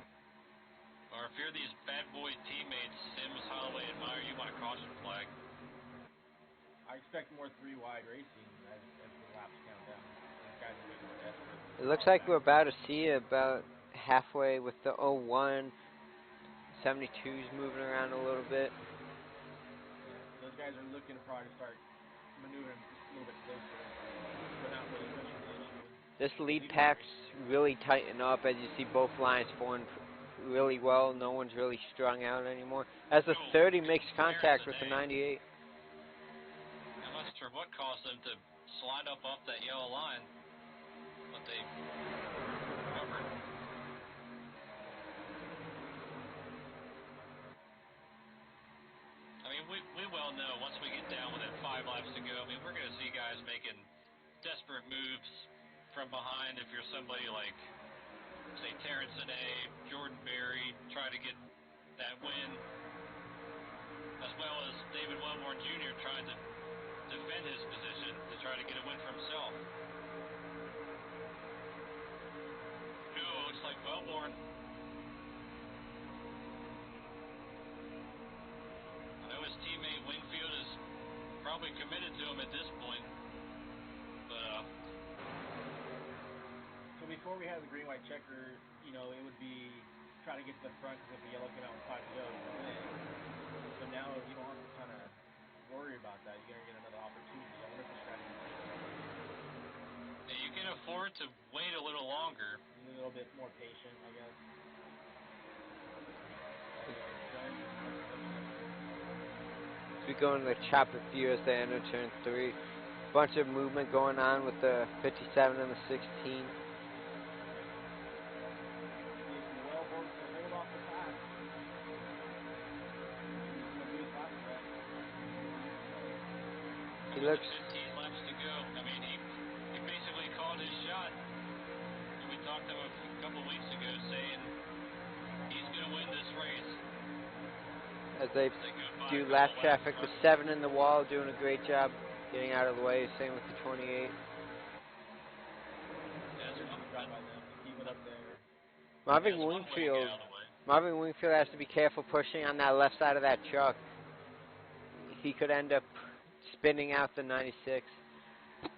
Or if you're these bad boy teammates, Sims, Holloway, and Meyer, you want a caution flag. I expect more 3 wide racing as the laps count down. These guys are getting more desperate. It looks like we're about to see about halfway with the 01. 72's moving around a little bit. Yeah, those guys are looking to probably start maneuvering a little bit closer, but not really pushing the issue. This lead pack's really tighten up as you see both lines forming really well. No one's really strung out anymore. As the 30 makes contact with the 98. I'm not sure what caused them to slide up off that yellow line, but they recovered. I mean, we well know once we get down within 5 laps to go, I mean, we're going to see guys making desperate moves from behind if you're somebody like, say, Terrence Anae, Jordan Berry, try to get that win, as well as David Wellborn Jr. trying to defend his position to try to get a win for himself. Ooh, looks like Wellborn. I know his teammate Wingfield is probably committed to him at this point, but So before we had the green-white checker, you know, it would be trying to get to the front because if the yellow came out with 5 to go, you can win. But now you don't have to kind of worry about that. You're going to get another opportunity. I wonder if the strategy you can afford to wait a little longer. is a little bit more patient, I guess. We go into the chopper view as they enter turn 3. Bunch of movement going on with the 57 and the 16. He looks. 15 laps to go. I mean, he basically called his shot. And we talked to him a couple weeks ago saying he's going to win this race. As they do lap traffic, the 7 in the wall doing a great job getting out of the way. Same with the 28. Marvin Wingfield has to be careful pushing on that left side of that truck. He could end up spinning out the 96. I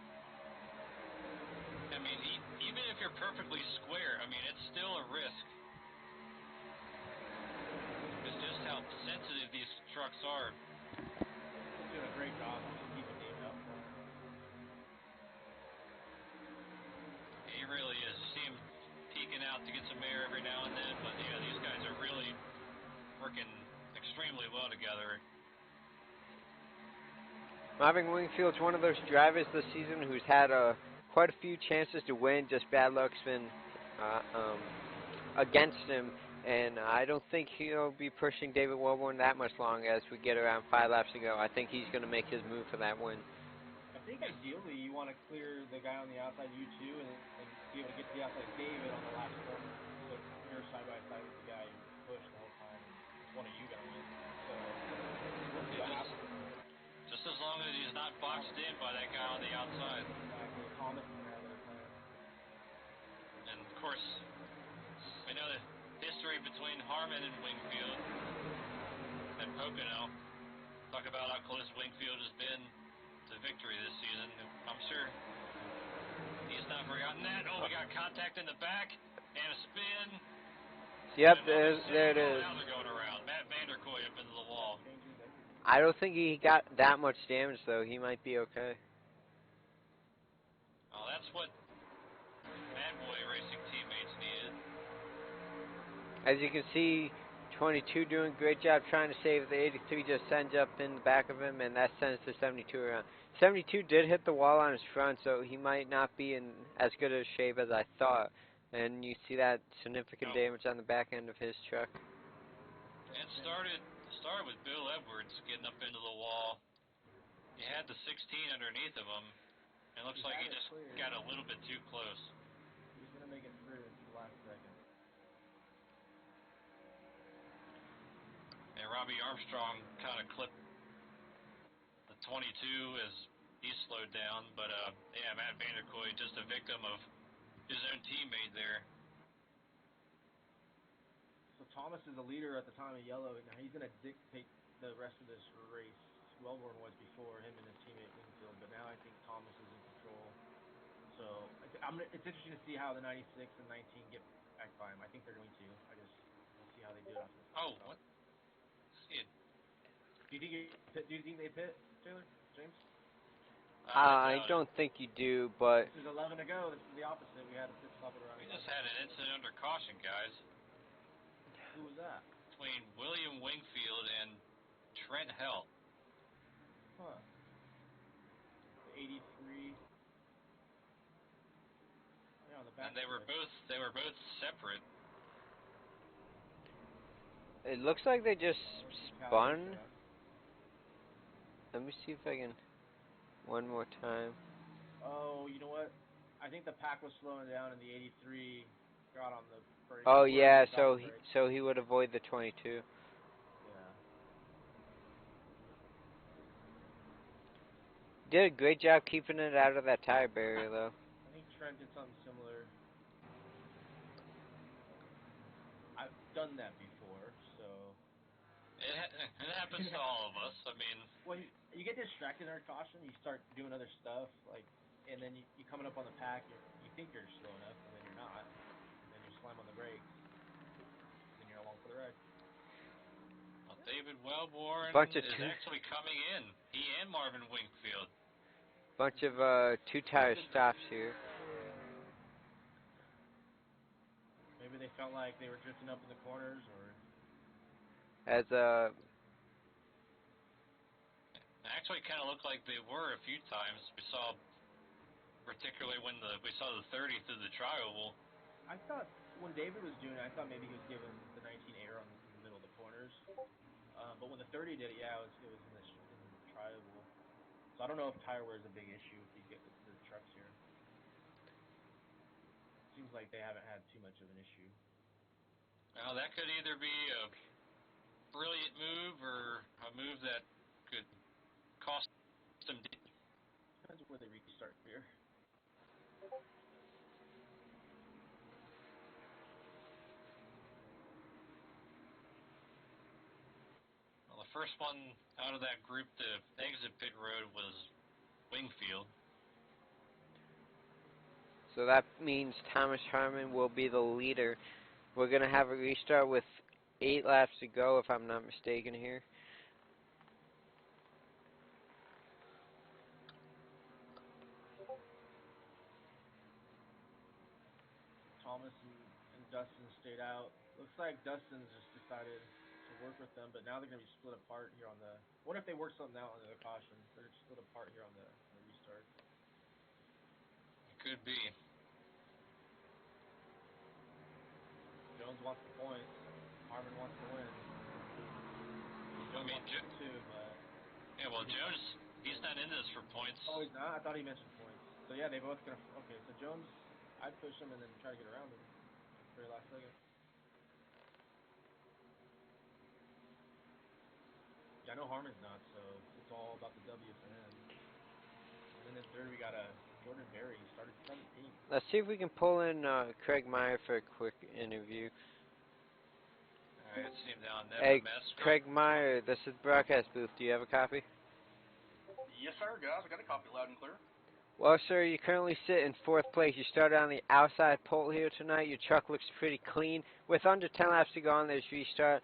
mean, even if you're perfectly square, I mean, it's still a risk. It's just how sensitive these trucks are. He's doing a great job of keeping David up. He really is. You see him peeking out to get some air every now and then, but yeah, these guys are really working extremely well together. Marvin Wingfield's one of those drivers this season who's had quite a few chances to win, just bad luck's been against him, and I don't think he'll be pushing David Wellborn that much longer as we get around 5 laps to go. I think he's going to make his move for that win. I think ideally you want to clear the guy on the outside, you two, and be able to get to the outside David on the last corner. So you're side by side with the guy you pushed the whole time. It's one of you guys. So we'll see what happens. Just as long as he's not boxed in by that guy on the outside. Exactly. Thomas and and of course, we know the history between Harmon and Wingfield at Pocono. Talk about how close Wingfield has been to victory this season. I'm sure he's not forgotten that. Oh, we got contact in the back and a spin. Yep, and there it is. Now they're going around. Matt Vanderkoy up into the wall. I don't think he got that much damage, though. He might be okay. Oh, that's what Mad Boy Racing teammates needed. As you can see, 22 doing a great job trying to save the 83, just sends up in the back of him, and that sends the 72 around. 72 did hit the wall on his front, so he might not be in as good a shape as I thought. And you see that significant damage on the back end of his truck. It started with Bill Edwards getting up into the wall. He had the 16 underneath of him. It looks like he just got a little bit too close. He's going to make it through into the last second. And Robbie Armstrong kind of clipped the 22 as he slowed down. But, yeah, Matt Vanderkoy just a victim of his own teammate there. So Thomas is a leader at the time of yellow. Now he's going to dictate the rest of this race. Wellborn was before him and his teammate Wingfield, but now I think Thomas is in control. So it's interesting to see how the 96 and 19 get back by him. I think they're going to. We'll see how they do it after this. Oh, what? See it. Do you think they pit, Taylor? James? I don't think you do, but... This is 11 to go. This is the opposite. We had a pit stop at around. We just had an incident under caution, guys. Who was that? Between William Wingfield and Trent Hell. Huh. 83. Yeah, on the back. And they were both separate. It looks like they just spun. Let me see if I can... One more time. Oh, you know what? I think the pack was slowing down, and the 83 got on the brake. Oh Or yeah, got so on the brake. so he would avoid the 22. Yeah. Did a great job keeping it out of that tire barrier though. I think Trent did something similar. I've done that before, so. It happens to all of us. I mean, Well, you get distracted under caution. You start doing other stuff, like, and then you coming up on the pack. You think you're slow enough, and then you're not. And then you slam on the brakes, and then you're along for the ride. well, David Wellborn Bunch of is actually coming in. He and Marvin Wingfield. bunch of two-tire stops here. Maybe they felt like they were drifting up in the corners, or As Actually, kind of looked like they were a few times. We saw, particularly when we saw the 30 through the tri-oval. I thought when David was doing it, I thought maybe he was giving the 19 air in the middle of the corners. But when the 30 did it, yeah, it was in the tri-oval. So I don't know if tire wear is a big issue if you get with the trucks here. Seems like they haven't had too much of an issue. Now, that could either be a brilliant move or a move that could cost them. Depends where they restart here. Well, the first one out of that group to exit pit road was Wingfield. so that means Thomas Harmon will be the leader. We're gonna have a restart with 8 laps to go, if I'm not mistaken here. Thomas and Dustin stayed out. Looks like Dustin's just decided to work with them, but now they're gonna be split apart here on the. What if they work something out under the caution? They're split apart here on the restart. It could be. Jones wants the points. Harmon wants to win. Jones wants to win too, but. Yeah, well, Jones, he's not in this for points. Oh, he's not. I thought he mentioned points. So yeah, they both gonna. Okay, so Jones, I'd push him and then try to get around him at the very last second. Yeah, I know Harmon's not, so it's all about the W for him. And then in third, we got Jordan Berry. He started 17th. Let's see if we can pull in Craig Meyer for a quick interview. Alright, let's see him down there. Hey, Craig Meyer, this is the broadcast booth. Do you have a copy? Yes, sir, guys. I got a copy loud and clear. Well, sir, you currently sit in 4th place. You started on the outside pole here tonight. Your truck looks pretty clean. With under 10 laps to go on this restart,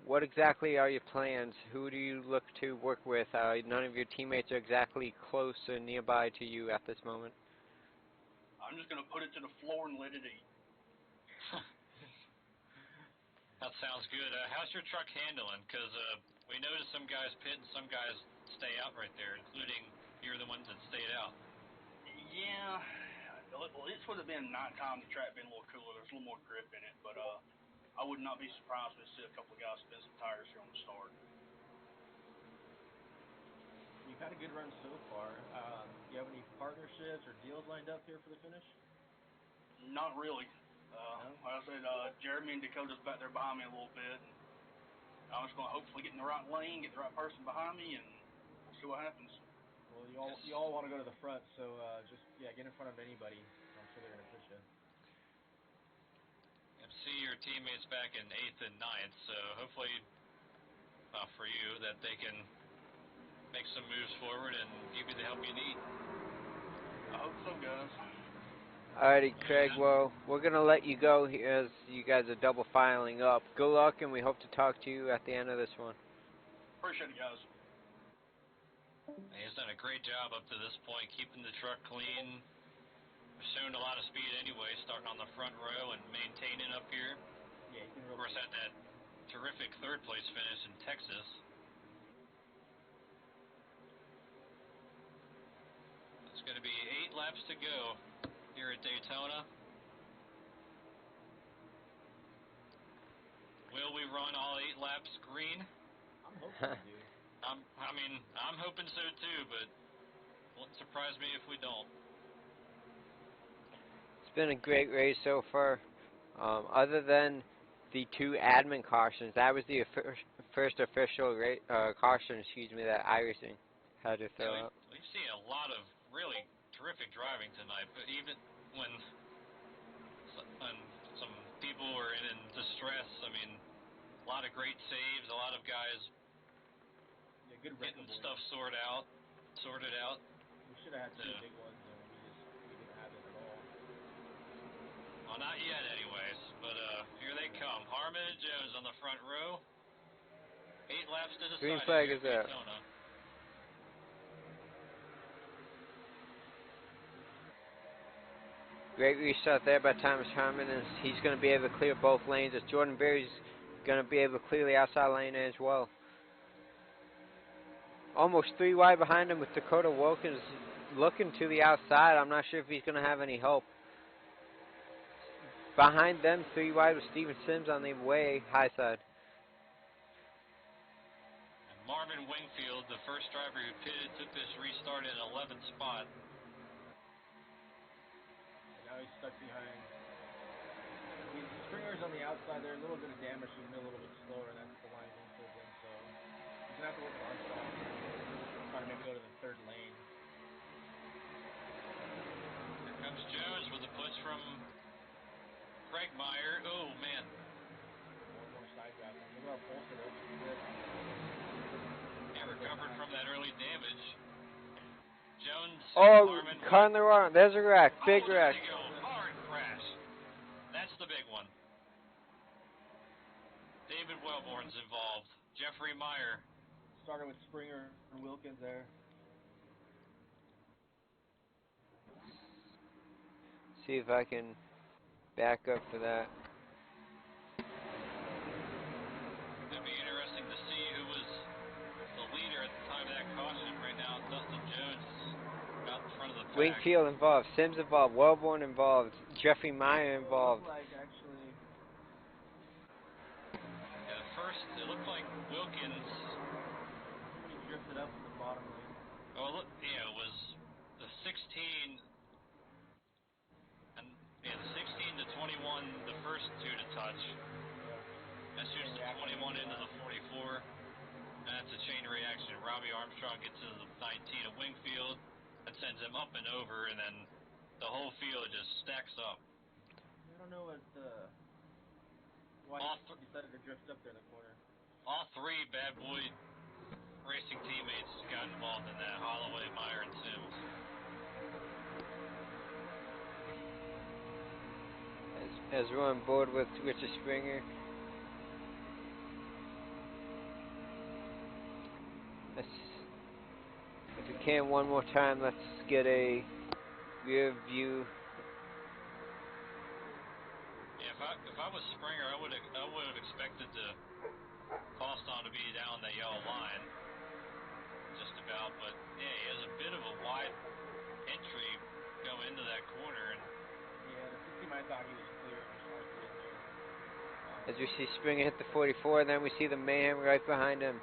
what exactly are your plans? Who do you look to work with? None of your teammates are exactly close or nearby to you at this moment. I'm just going to put it to the floor and let it eat. That sounds good. How's your truck handling? Because we noticed some guys pit and some guys stay out right there, including you're the ones that stayed out. Yeah, well, this would have been nighttime. The track been a little cooler. There's a little more grip in it, but I would not be surprised to see a couple of guys spin some tires here on the start. You've had a good run so far. Do you have any partnerships or deals lined up here for the finish? Not really. No? Like I said, Jeremy and Dakota's back there behind me a little bit. And I'm just going to hopefully get in the right lane, get the right person behind me, and we'll see what happens. Well, you all want to go to the front, so just get in front of anybody. I'm sure they're gonna push you. And see your teammates back in 8th and 9th, so hopefully, for you, that they can make some moves forward and give you the help you need. I hope so, guys. Alrighty, Craig, well, we're going to let you go here as you guys are double filing up. Good luck, and we hope to talk to you at the end of this one. Appreciate it, guys. He's done a great job up to this point, keeping the truck clean. Shown a lot of speed anyway, starting on the front row and maintaining up here. Yeah, he's been real. Of course, had that terrific 3rd place finish in Texas. It's going to be 8 laps to go here at Daytona. Will we run all 8 laps green? I'm hoping we do. I'm hoping so too, but won't surprise me if we don't. been a great race so far. Other than the two admin cautions, that was the first official caution, that iRacing had to throw out. We've seen a lot of really terrific driving tonight, but even when some people were in distress, I mean, a lot of great saves, a lot of guys getting stuff sorted out. We should have had two big ones, and we didn't have it at all. Well, not yet, anyways. But here they come. Harmon and Jones on the front row. 8 laps to decide. Green flag is out. Daytona. Great restart there by Thomas Harmon, and he's going to be able to clear both lanes, as Jordan Berry's going to be able to clear the outside lane as well. Almost 3 wide behind him with Dakota Wilkins looking to the outside. I'm not sure if he's going to have any help. Behind them, 3 wide with Steven Sims on the way high side. And Marvin Wingfield, the first driver who pitted, took this restart in 11th spot. And now he's stuck behind. Springer's on the outside there, a little bit of damage, so he's a little bit slower, and that's the line Wingfield's in, so he's going to have to work with Armstrong, try to maybe go to the third lane. Here comes Jones with a push from Craig Meyer. Oh, man. One more side draft. Look at how bolstered up. And recovered from that early damage. Jones. Oh, Harmon. car in the wrong. There's a wreck. Big there wreck. you go. Hard crash. That's the big one. David Wellborn's involved. Jeffrey Meyer. Started with Springer and Wilkins there. See if I can back up for that. It'd be interesting to see who was the leader at the time of that caution. Right now, Dustin Jones out in front of the pack. Wingfield involved, Sims involved, Wellborn involved, Jeffrey Meyer involved. It looked like Wilkins. He drifted up to the bottom lane. Oh, look, yeah, it was the 16. And yeah, the 16 to 21, the first two to touch. That shoots the 21 into the 44. That's a chain reaction. Robbie Armstrong gets into the 19 of Wingfield. That sends him up and over, and then the whole field just stacks up. I don't know why he decided to drift up there in the corner. All 3 Bad Boy Racing teammates got involved in that. Holloway, Meyer, and Sims. As we're on board with Richard Springer. If we can, one more time, let's get a rear view. Yeah, if I was Springer, I would have expected the cost on to be down the yellow line, just about. But yeah, he has a bit of a wide entry going into that corner, and yeah, the 60 I thought he was clear. As we see Springer hit the 44, and then we see the Mayhem right behind him.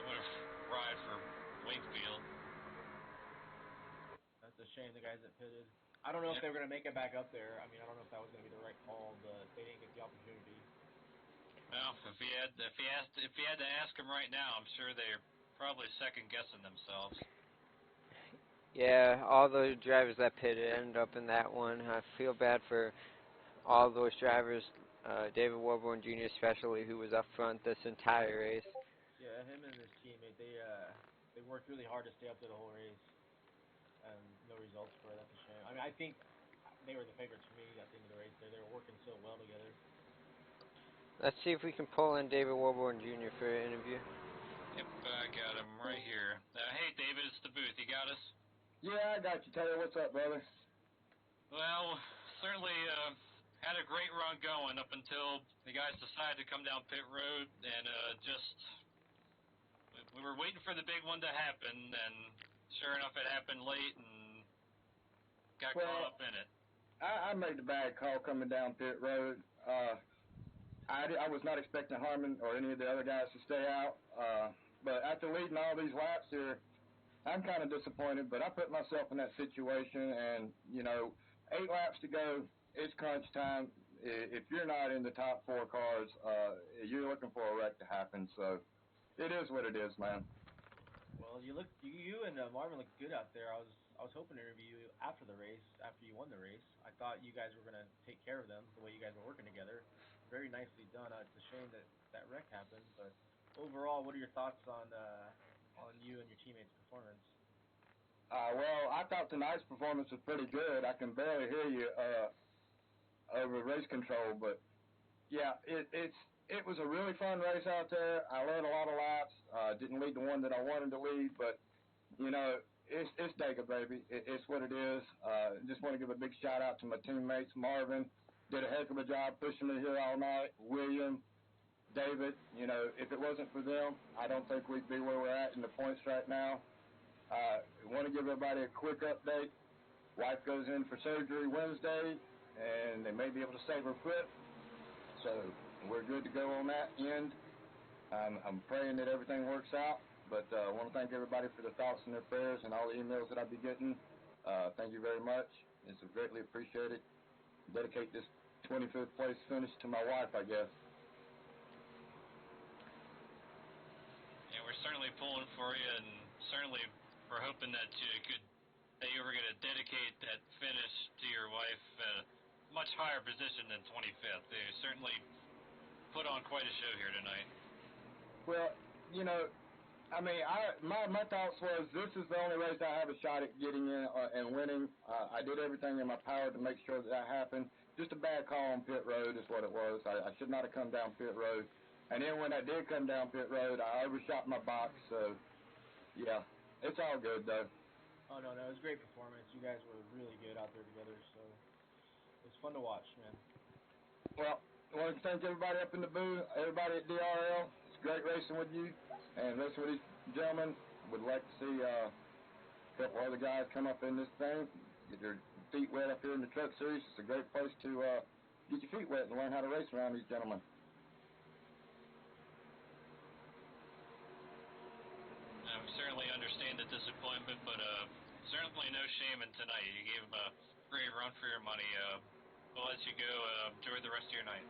What a ride for Wingfield. That's a shame, the guys that pitted. I don't know if they were going to make it back up there. I mean, I don't know if that was going to be the right call, but they didn't get the opportunity. Well, if he had to ask him right now, I'm sure they're probably second guessing themselves. Yeah, all those drivers that pitted ended up in that one. I feel bad for all those drivers, David Warborn Jr. especially, who was up front this entire race. Yeah, him and his teammate, they worked really hard to stay up there the whole race, and no results for it. That's a shame. I mean, I think they were the favorites for me at the end of the race. They were working so well together. Let's see if we can pull in David Warborn Jr. for an interview. Yep, I got him right here. Hey, David, it's the booth. You got us? Yeah, I got you, Taylor. What's up, brother? Well, certainly had a great run going up until the guys decided to come down pit road, and we were waiting for the big one to happen, and sure enough, it happened late and got caught up in it. I made the bad call coming down pit road. I was not expecting Harmon or any of the other guys to stay out, but after leading all these laps here, I'm kind of disappointed, but I put myself in that situation, and, you know, 8 laps to go. It's crunch time. If you're not in the top 4 cars, you're looking for a wreck to happen. So it is what it is, man. Well, you and Marvin looked good out there. I was hoping to interview you after the race, after you won the race. I thought you guys were gonna take care of them the way you guys were working together. Very nicely done. It's a shame that that wreck happened, but overall, what are your thoughts on you and your teammates' performance? Well, I thought tonight's performance was pretty good. I can barely hear you over race control, but yeah, it was a really fun race out there. I led a lot of laps. Didn't lead the one that I wanted to lead, but you know, it's Dega, baby. It's what it is. Just want to give a big shout out to my teammates. Marvin did a heck of a job pushing me here all night. William, David, you know, if it wasn't for them, I don't think we'd be where we're at in the points right now. Want to give everybody a quick update. Wife goes in for surgery Wednesday, and they may be able to save her foot. So we're good to go on that end. I'm praying that everything works out. But I want to thank everybody for their thoughts and their prayers and all the emails that I'll be getting. Thank you very much. It's greatly appreciated. Dedicate this 25th place finish to my wife, I guess. Yeah, we're certainly pulling for you, and certainly we're hoping that you were going to dedicate that finish to your wife at a much higher position than 25th. They certainly put on quite a show here tonight. Well, you know, I mean, my thoughts was this is the only race I have a shot at getting in and winning. I did everything in my power to make sure that happened. Just a bad call on pit road is what it was. I should not have come down pit road. And then when I did come down pit road, I overshot my box. So, yeah, it's all good, though. Oh no, it was a great performance. You guys were really good out there together, so it was fun to watch, man. Well, I want to thank everybody up in the booth, everybody at DRL. It's great racing with you and racing with these gentlemen. Would like to see a couple other guys come up in this thing, get their feet wet up here in the Truck Series. It's a great place to get your feet wet and learn how to race around these gentlemen. We certainly understand the disappointment, but certainly no shame in tonight. You gave them a great run for your money. We'll let you go. Enjoy the rest of your night.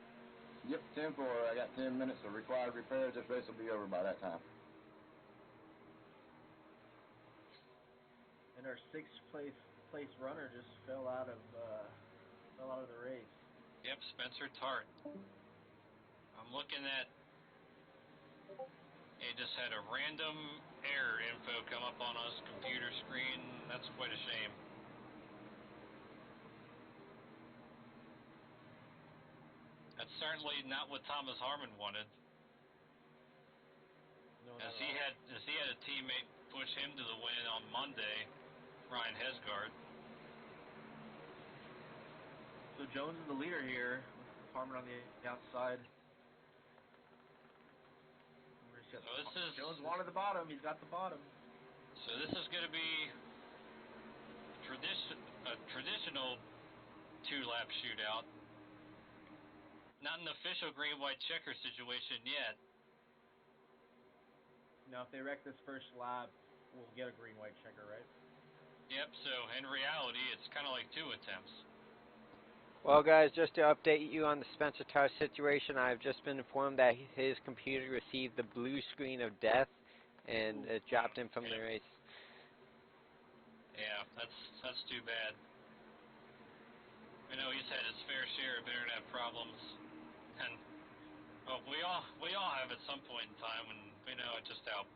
Yep, 10-4. I got 10 minutes of required repairs. This race will be over by that time. And our sixth place runner just fell out of the race. Yep, Spencer Tart. I'm looking at. It just had a random error info come up on us computer screen. That's quite a shame. That's certainly not what Thomas Harmon wanted. No, as he had a teammate push him to the win on Monday, Ryan Hesgard. So Jones is the leader here, with Harmon on the outside. So Jones wanted the bottom. He's got the bottom. So this is going to be a traditional two-lap shootout. Not an official green-white checker situation yet. Now, if they wreck this first lap, we'll get a green-white checker, right? Yep, so in reality, it's kind of like two attempts. Well, guys, just to update you on the Spencer Tar situation, I've just been informed that his computer received the blue screen of death, and it dropped him from the race. Yeah, that's too bad. I know he's had his fair share of internet problems, and well, we all have at some point in time, and we know just how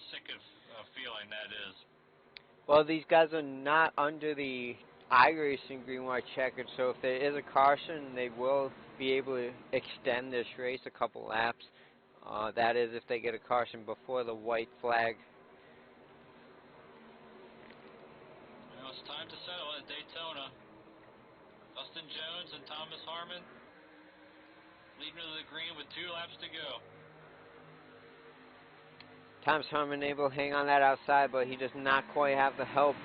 sick of a feeling that is. Well, these guys are not under the iRacing green-white checkered, so if there is a caution, they will be able to extend this race a couple laps. That is if they get a caution before the white flag. Well, it's time to settle at Daytona. Dustin Jones and Thomas Harmon leading to the green with 2 laps to go. Thomas Harmon able to hang on that outside, but he does not quite have the help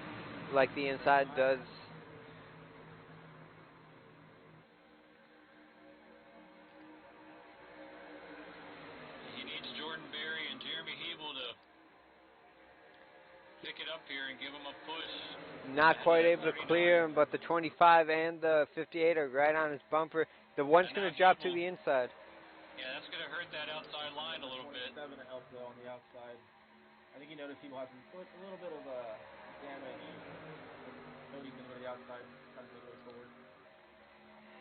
like the inside does. He needs Jordan Berry and Jeremy Hebel to pick it up here and give him a push. Not quite able to 39. clear him, but the 25 and the 58 are right on his bumper. The one's And going now to he drop to will. the inside. Yeah, that's going to hurt that outside line a little bit. 27 to help though on the outside. I think he noticed he will have a little bit of damage. Cody's going to go to the outside, try to make his way forward.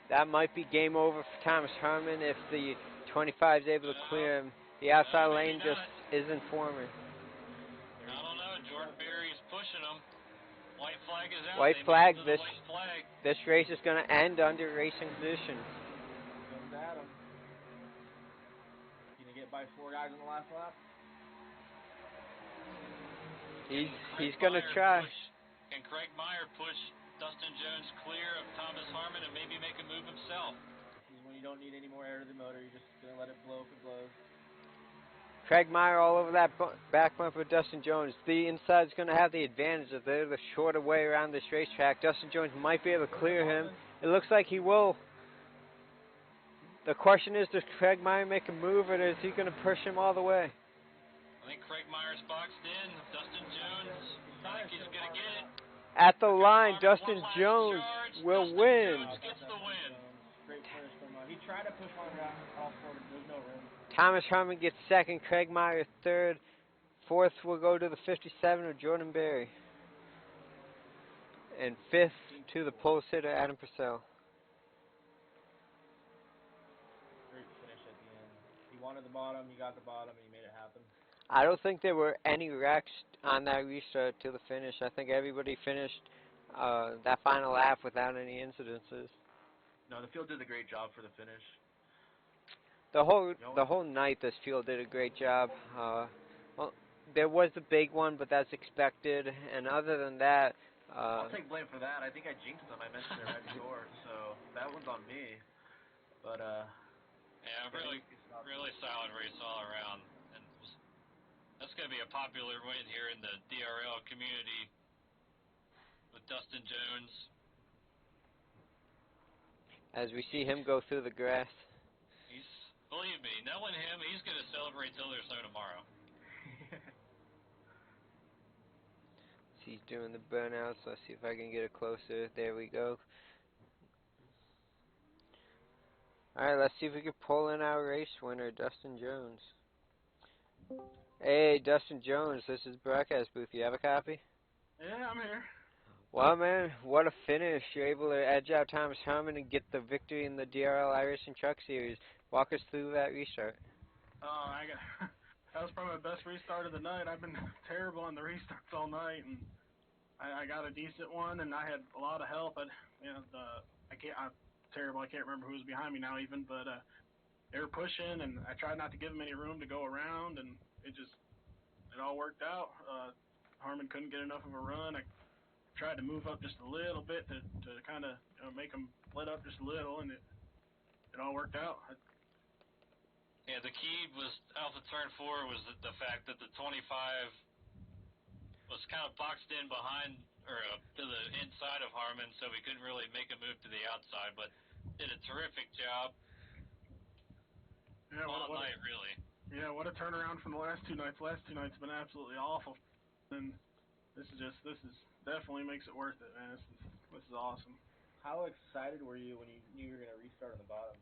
That might be game over for Thomas Harmon if the 25 is able to clear him. The outside lane just isn't forming. I don't know. Jordan Berry is pushing him. White flag is out. White They flag. moved to the white flag. This race is going to end under racing conditions. Comes at him. Going to get by 4 guys on the last lap. He's going to try. Can Craig Meyer push Dustin Jones clear of Thomas Harmon and maybe make a move himself? This is when you don't need any more air to the motor. You're just going to let it blow if it blows. Craig Meyer all over that back bumper of Dustin Jones. The inside's going to have the advantage that they're the shorter way around this racetrack. Dustin Jones might be able to clear him. It looks like he will. The question is, does Craig Meyer make a move, or is he going to push him all the way? I think Craig Meyer's boxed in. Dustin Jones, I think he's going to get it. At the line, Dustin Jones will win. Jones gets the win. Great finish from he tried to push Harmon out off forward. There's no room. Thomas Harmon gets second, Craig Meyer third. Fourth will go to the 57 of Jordan Berry. And fifth to the pole sitter, Adam Purcell. Great finish at the end. He wanted the bottom, he got the bottom, and he made it happen. I don't think there were any wrecks on that restart to the finish. I think everybody finished that final lap without any incidences. No, the field did a great job for the finish. The whole night, this field did a great job. Well, there was the big one, but that's expected. And other than that, I'll take blame for that. I think I jinxed them. I mentioned it right before, so that one's on me. But yeah, really solid race all around, and that's going to be a popular win here in the DRL community with Dustin Jones. As we see him go through the grass. Believe me, knowing him, he's going to celebrate till there's no tomorrow. He's doing the burnout, so let's see if I can get it closer. There we go. Alright, let's see if we can pull in our race winner, Dustin Jones. Hey, Dustin Jones, this is broadcast booth. You have a copy? Yeah, I'm here. Well, man, what a finish. You're able to edge out Thomas Harmon and get the victory in the DRL iRacing Truck Series. Walk us through that restart. That was probably my best restart of the night. I've been terrible on the restarts all night, and I got a decent one, and I had a lot of help. I'm terrible. I can't remember who was behind me now even, but they were pushing, and I tried not to give them any room to go around, and it all worked out. Harmon couldn't get enough of a run. I tried to move up just a little bit to kind of make him let up just a little, and it all worked out. Yeah, the key was off of turn 4 was the fact that the 25 was kind of boxed in behind or to the inside of Harmon, so we couldn't really make a move to the outside, but did a terrific job. Yeah, all night, really. Yeah, what a turnaround from the last two nights. Last two nights have been absolutely awful, and this definitely makes it worth it, man. This is awesome. How excited were you when you knew you were going to restart on the bottom?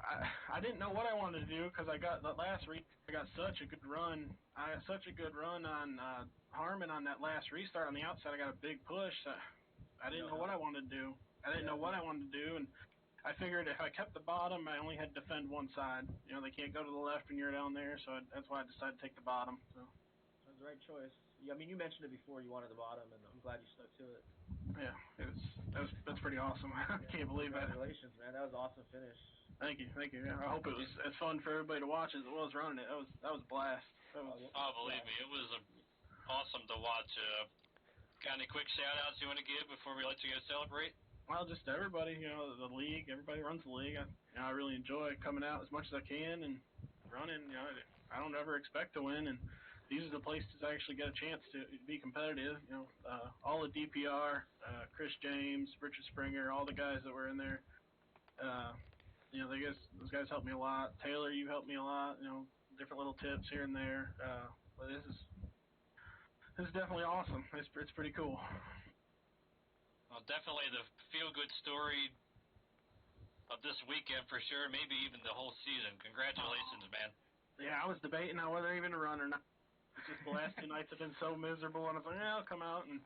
I didn't know what I wanted to do because I got that last I got such a good run. I had such a good run on Harmon on that last restart on the outside. I got a big push. I didn't know what I wanted to do. And I figured if I kept the bottom, I only had to defend one side. They can't go to the left when you're down there, so that's why I decided to take the bottom. So that was the right choice. I mean, you mentioned it before. You wanted the bottom, and I'm glad you stuck to it. Yeah, that's pretty awesome. I can't believe that. Congratulations, man. That was an awesome finish. Thank you. Yeah, I hope it was as fun for everybody to watch as it was running it. That was a blast. Believe me, it was awesome to watch. Got any quick shout-outs you want to give before we let you go celebrate? Well, just everybody, the league. Everybody runs the league. I really enjoy coming out as much as I can and running. I don't ever expect to win, and these are the places I actually get a chance to be competitive. All the DPR, Chris James, Richard Springer, all the guys that were in there. Those guys helped me a lot. Taylor, you helped me a lot. Different little tips here and there. But it's definitely awesome. It's pretty cool. Well, definitely the feel-good story of this weekend for sure, maybe even the whole season. Congratulations, man. Yeah, I was debating on whether even to run or not. It's just the last 2 nights have been so miserable, and I was like, yeah, I'll come out and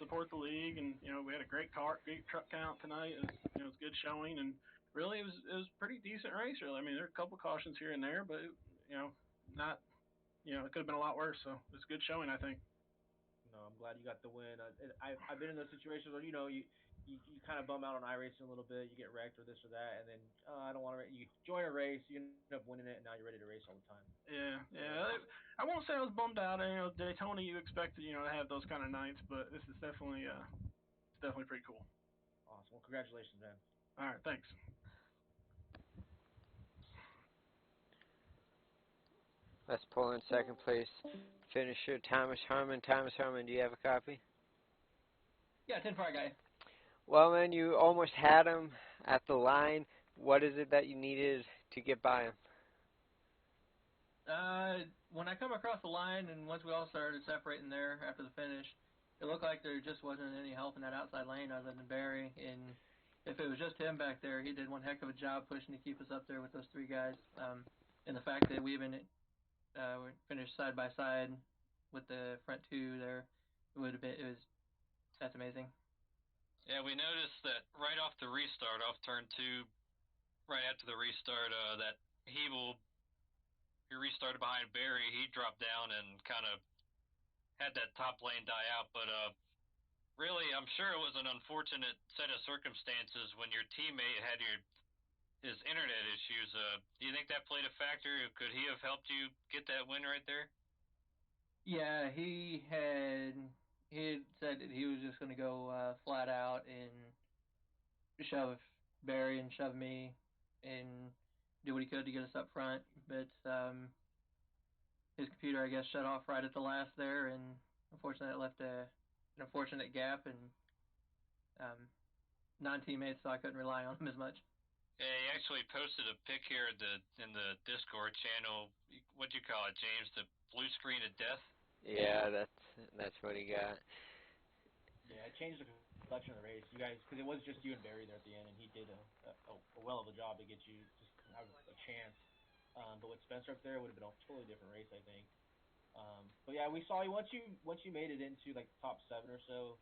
support the league. And we had a great truck count tonight. It was good showing, and really it was a pretty decent race. Really, I mean, there were a couple cautions here and there, but not it could have been a lot worse. So it was good showing, I think. No, I'm glad you got the win. I've been in those situations where you kind of bum out on iRacing a little bit, you get wrecked or this or that, and then I don't want to. You join a race, you end up winning it, and now you're ready to race all the time. Yeah. I won't say I was bummed out. Daytona, you expected to have those kind of nights, but this is definitely it's definitely pretty cool. Awesome. Well, congratulations, man. All right, thanks. Let's pull in second place finisher Thomas Harmon. Thomas Harmon, do you have a copy? Yeah, 10-4 guy. Well, man, you almost had him at the line. What is it that you needed to get by him? When I come across the line, and once we all started separating there after the finish, it looked like there just wasn't any help in that outside lane other than Barry. And if it was just him back there, he did one heck of a job pushing to keep us up there with those three guys. And the fact that we even finished side by side with the front two there, that's amazing. Yeah, we noticed that right off the restart, off turn 2, right after the restart, that he restarted behind Barry. He dropped down and kind of had that top lane die out, but really, I'm sure it was an unfortunate set of circumstances when your teammate had his internet issues. Do you think that played a factor? Could he have helped you get that win right there? Yeah, he had said that he was just going to go flat out and shove Barry and shove me and do what he could to get us up front, but his computer, I guess, shut off right at the last there, and unfortunately, it left an unfortunate gap, and non-teammates, so I couldn't rely on him as much. Yeah, he actually posted a pic here in the Discord channel. What'd you call it, James? The blue screen of death? Yeah, that's what he got. Yeah, it changed the complexion of the race. You guys, because it was just you and Barry there at the end, and he did a well of a job to get you just to have a chance. But with Spencer up there, it would have been a totally different race, I think. But yeah, we saw you once you made it into like the top 7 or so.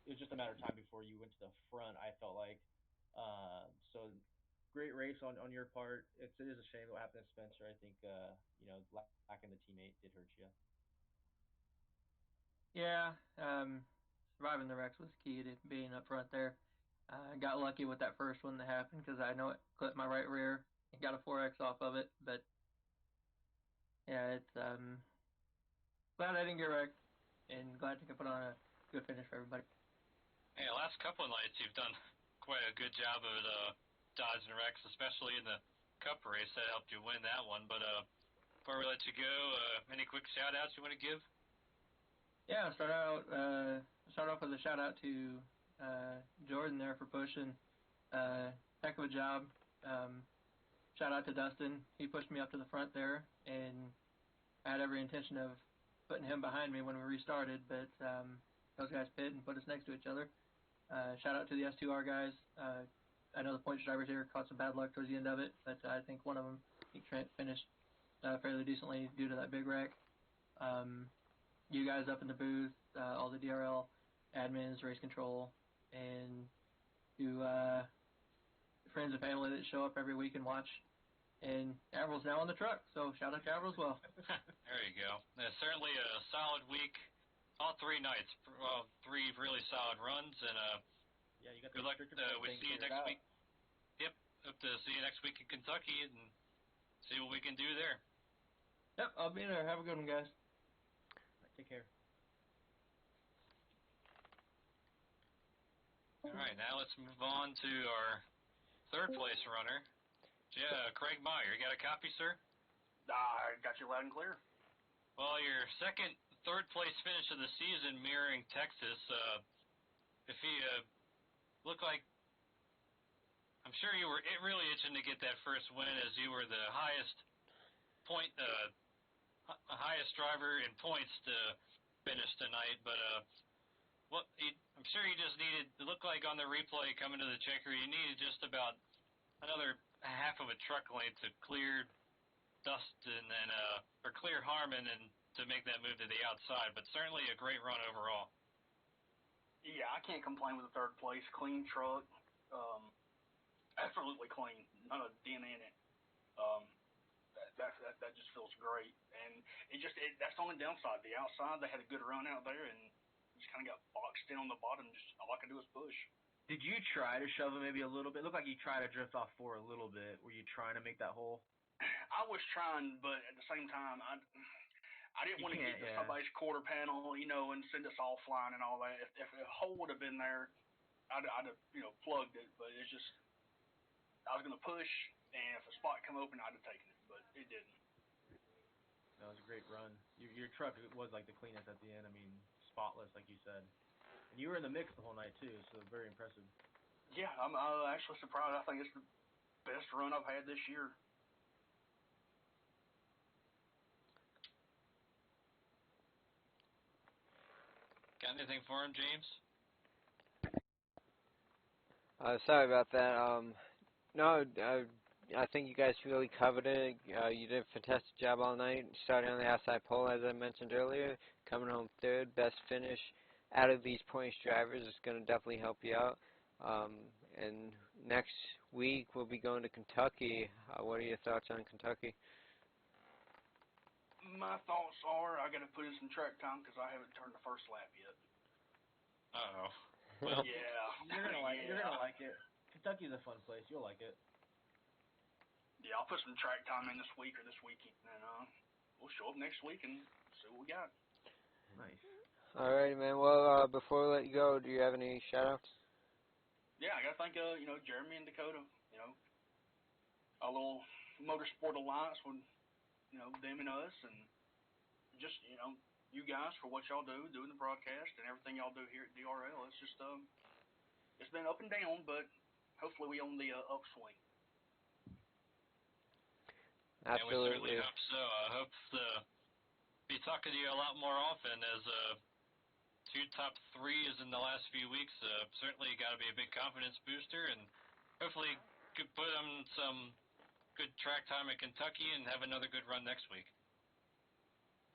It was just a matter of time before you went to the front. I felt like. So great race on your part. It is a shame what happened to Spencer. I think lacking the teammate did hurt you. Yeah, surviving the wrecks was key to being up front there. Got lucky with that first one that happened because I know it clipped my right rear and got a 4X off of it, but yeah, it's glad I didn't get wrecked and glad to put on a good finish for everybody. Hey, last couple of nights you've done quite a good job of dodging wrecks, especially in the Cup race. That helped you win that one. But before we let you go, any quick shout-outs you want to give? Yeah, start off with a shout out to Jordan there for pushing. Heck of a job. Shout out to Dustin. He pushed me up to the front there, and I had every intention of putting him behind me when we restarted, but those guys pit and put us next to each other. Shout out to the S2R guys. I know the points drivers here caught some bad luck towards the end of it, but I think one of them finished fairly decently due to that big wreck. You guys up in the booth, all the DRL admins, race control, and to friends and family that show up every week and watch. And Avril's now on the truck, so shout out to Avril as well. There you go. Certainly a solid week. All 3 nights. 3 really solid runs, and Yeah, you got good luck. We see you next week. Yep. Hope to see you next week in Kentucky and see what we can do there. Yep, I'll be there. Have a good one, guys. Take care. All right, now let's move on to our 3rd place runner, Craig Meyer. You got a copy, sir? I got you loud and clear. Well, your 3rd place finish of the season mirroring Texas. If he looked like, I'm sure you were really itching to get that first win, as you were the highest driver in points to tonight, but I'm sure you just needed. It looked like on the replay coming to the checker, you needed just about another half of a truck length to clear Dustin or clear Harmon and to make that move to the outside. But certainly a great run overall. Yeah, I can't complain with the third place. Clean truck, absolutely clean, not a dent in it. That just feels great, and that's the only downside. The outside, they had a good run out there, and just kind of got boxed in on the bottom. Just all I could do was push. Did you try to shove him maybe a little bit? It looked like you tried to drift off 4 a little bit. Were you trying to make that hole? I was trying, but at the same time, I didn't want to get to somebody's quarter panel, and send us all flying and all that. If a hole would have been there, I'd have plugged it. But it's just I was going to push, and if a spot come open, I'd have taken it, but it didn't. That was a great run. Your truck was like the cleanest at the end. I mean, spotless, like you said. And you were in the mix the whole night too, so very impressive. Yeah, I'm actually surprised. I think it's the best run I've had this year. Got anything for him, James? Sorry about that. No, I think you guys really covered it. You did a fantastic job all night, starting on the outside pole, as I mentioned earlier, coming home third, best finish out of these points drivers. Is going to definitely help you out. And next week we'll be going to Kentucky. What are your thoughts on Kentucky? My thoughts are I got to put in some track time because I haven't turned the first lap yet. Uh-oh. Well, yeah. You're gonna like it. Kentucky's a fun place. You'll like it. Yeah, I'll put some track time in this week or this weekend, and we'll show up next week and see what we got. Nice. Alrighty, man. Well, before we let you go, do you have any shout-outs? Yeah, I got to thank, Jeremy and Dakota, our little motorsport alliance with, them and us, and just, you guys for what y'all do, doing the broadcast and everything y'all do here at DRL. It's just, it's been up and down, but hopefully we on the upswing. Absolutely. Yeah, we certainly hope so. I hope to be talking to you a lot more often as 2 top 3s in the last few weeks. Certainly got to be a big confidence booster, and hopefully could put them some good track time in Kentucky and have another good run next week.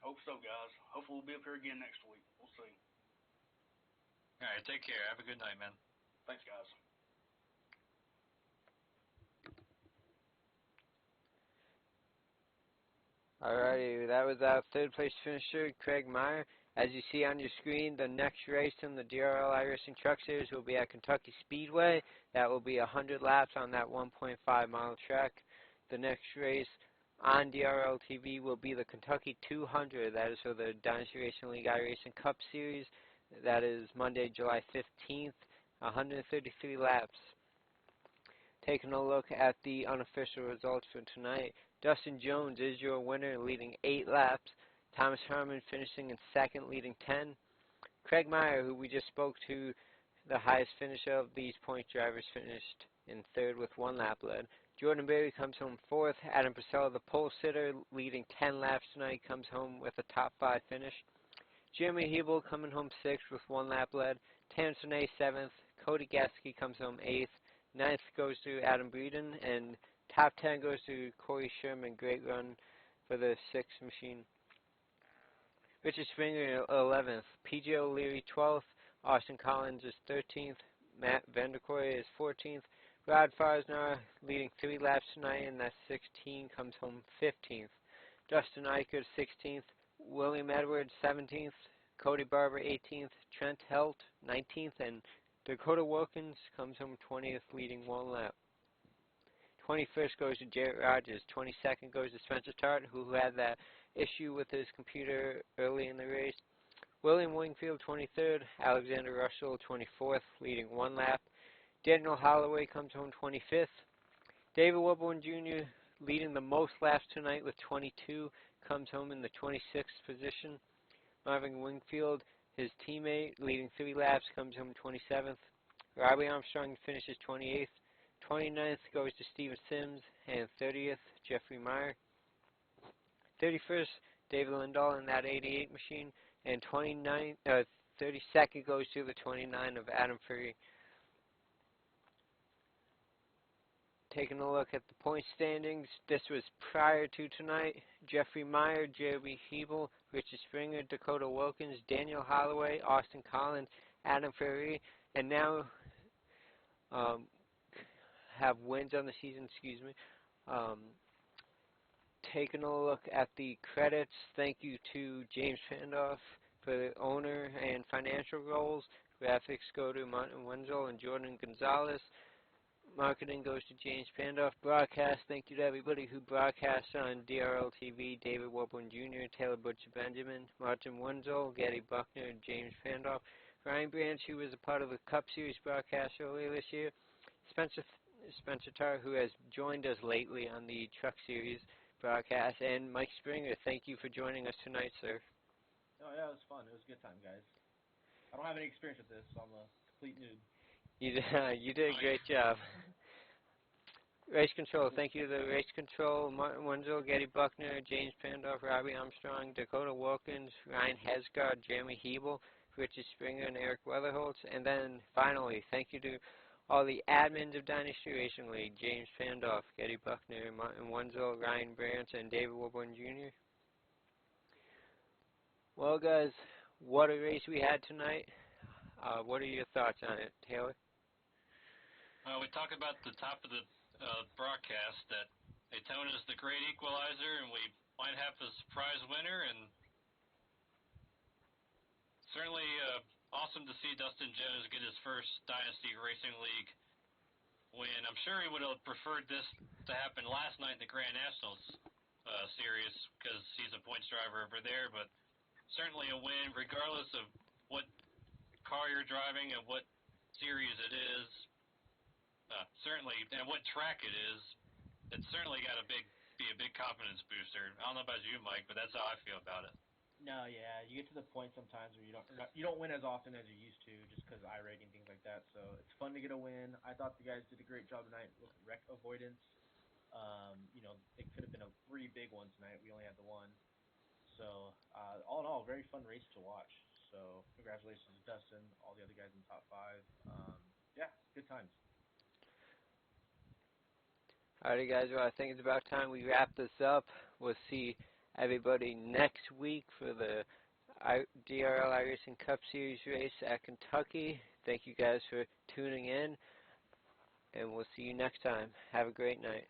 Hope so, guys. Hopefully we'll be up here again next week. We'll see. All right, take care. Have a good night, man. Thanks, guys. Alrighty, that was our third place finisher, Craig Meyer. As you see on your screen, the next race in the DRL iRacing Truck Series will be at Kentucky Speedway. That will be 100 laps on that 1.5-mile track. The next race on DRL TV will be the Kentucky 200. That is for the Dynasty Racing League iRacing Cup Series. That is Monday, July 15th, 133 laps. Taking a look at the unofficial results for tonight, Dustin Jones is your winner, leading 8 laps. Thomas Harmon finishing in second, leading 10. Craig Meyer, who we just spoke to, the highest finisher of these point drivers, finished in third with 1 lap led. Jordan Berry comes home fourth. Adam Purcell, the pole sitter, leading 10 laps tonight, comes home with a top 5 finish. Jeremy Hebel coming home sixth with 1 lap led. Terrence Renee seventh. Cody Gasky comes home eighth. Ninth goes to Adam Breeden, and top 10 goes to Corey Sherman. Great run for the 6th machine. Richard Springer 11th. PJ O'Leary 12th. Austin Collins is 13th. Matt Vanderkoy is 14th. Rod Farsnar leading 3 laps tonight, and that 16 comes home 15th. Dustin Eichert 16th. William Edwards 17th. Cody Barber 18th. Trent Helt 19th, and Dakota Wilkins comes home 20th, leading 1 lap. 21st goes to Jarrett Rogers. 22nd goes to Spencer Tart, who had that issue with his computer early in the race. William Wingfield 23rd. Alexander Russell 24th, leading 1 lap. Daniel Holloway comes home 25th. David Wilborn Jr., leading the most laps tonight with 22, comes home in the 26th position. Marvin Wingfield, his teammate, leading 3 laps, comes home 27th. Robbie Armstrong finishes 28th. 29th goes to Steven Sims, and 30th, Jeffrey Meyer. 31st, David Lindahl in that 88 machine, and 32nd goes to the 29 of Adam Ferry. Taking a look at the point standings, this was prior to tonight. Jeffrey Meyer, Jeremy Hebel, Richard Springer, Dakota Wilkins, Daniel Holloway, Austin Collins, Adam Ferry, and now have wins on the season, taking a look at the credits, thank you to James Fandoff for the owner and financial roles. Graphics go to Martin Wenzel and Jordan Gonzalez. Marketing goes to James Pandoff. Broadcast, thank you to everybody who broadcasts on DRL TV, David Warburton Jr., Taylor Butcher Benjamin, Martin Wenzel, Getty Buckner, James Pandoff, Ryan Branch, who was a part of the Cup Series broadcast earlier this year, Spencer Tarr, who has joined us lately on the Truck Series broadcast, and Mike Springer. Thank you for joining us tonight, sir. Oh, yeah, it was fun. It was a good time, guys. I don't have any experience with this, so I'm a complete noob. You did a great job. Race Control, thank you to the Race Control, Martin Wenzel, Getty Buckner, James Pandoff, Robbie Armstrong, Dakota Wilkins, Ryan Hesgard, Jeremy Hebel, Richard Springer, and Eric Weatherholtz. And then finally, thank you to all the admins of Dynasty Racing League, James Pandoff, Getty Buckner, Martin Wenzel, Ryan Branch, and David Wilburn Jr. Well, guys, what a race we had tonight. What are your thoughts on it, Taylor? We talked about the top of the broadcast that Daytona is the great equalizer, and we might have a surprise winner, and certainly awesome to see Dustin Jones get his first Dynasty Racing League win. I'm sure he would have preferred this to happen last night in the Grand Nationals series because he's a points driver over there, but certainly a win regardless of what car you're driving and what series it is. Certainly, and what track it is, it's certainly got to be a big confidence booster. I don't know about you, Mike, but that's how I feel about it. No, yeah, you get to the point sometimes where you don't win as often as you used to, just because of iRating, things like that. So it's fun to get a win. I thought the guys did a great job tonight with wreck avoidance. It could have been a pretty big one tonight. We only had the one. So all in all, very fun race to watch. So congratulations to Dustin, all the other guys in the top 5. Yeah, good times. Alrighty, guys, well, I think it's about time we wrap this up. We'll see everybody next week for the DRL iRacing Cup Series race at Kentucky. Thank you guys for tuning in, and we'll see you next time. Have a great night.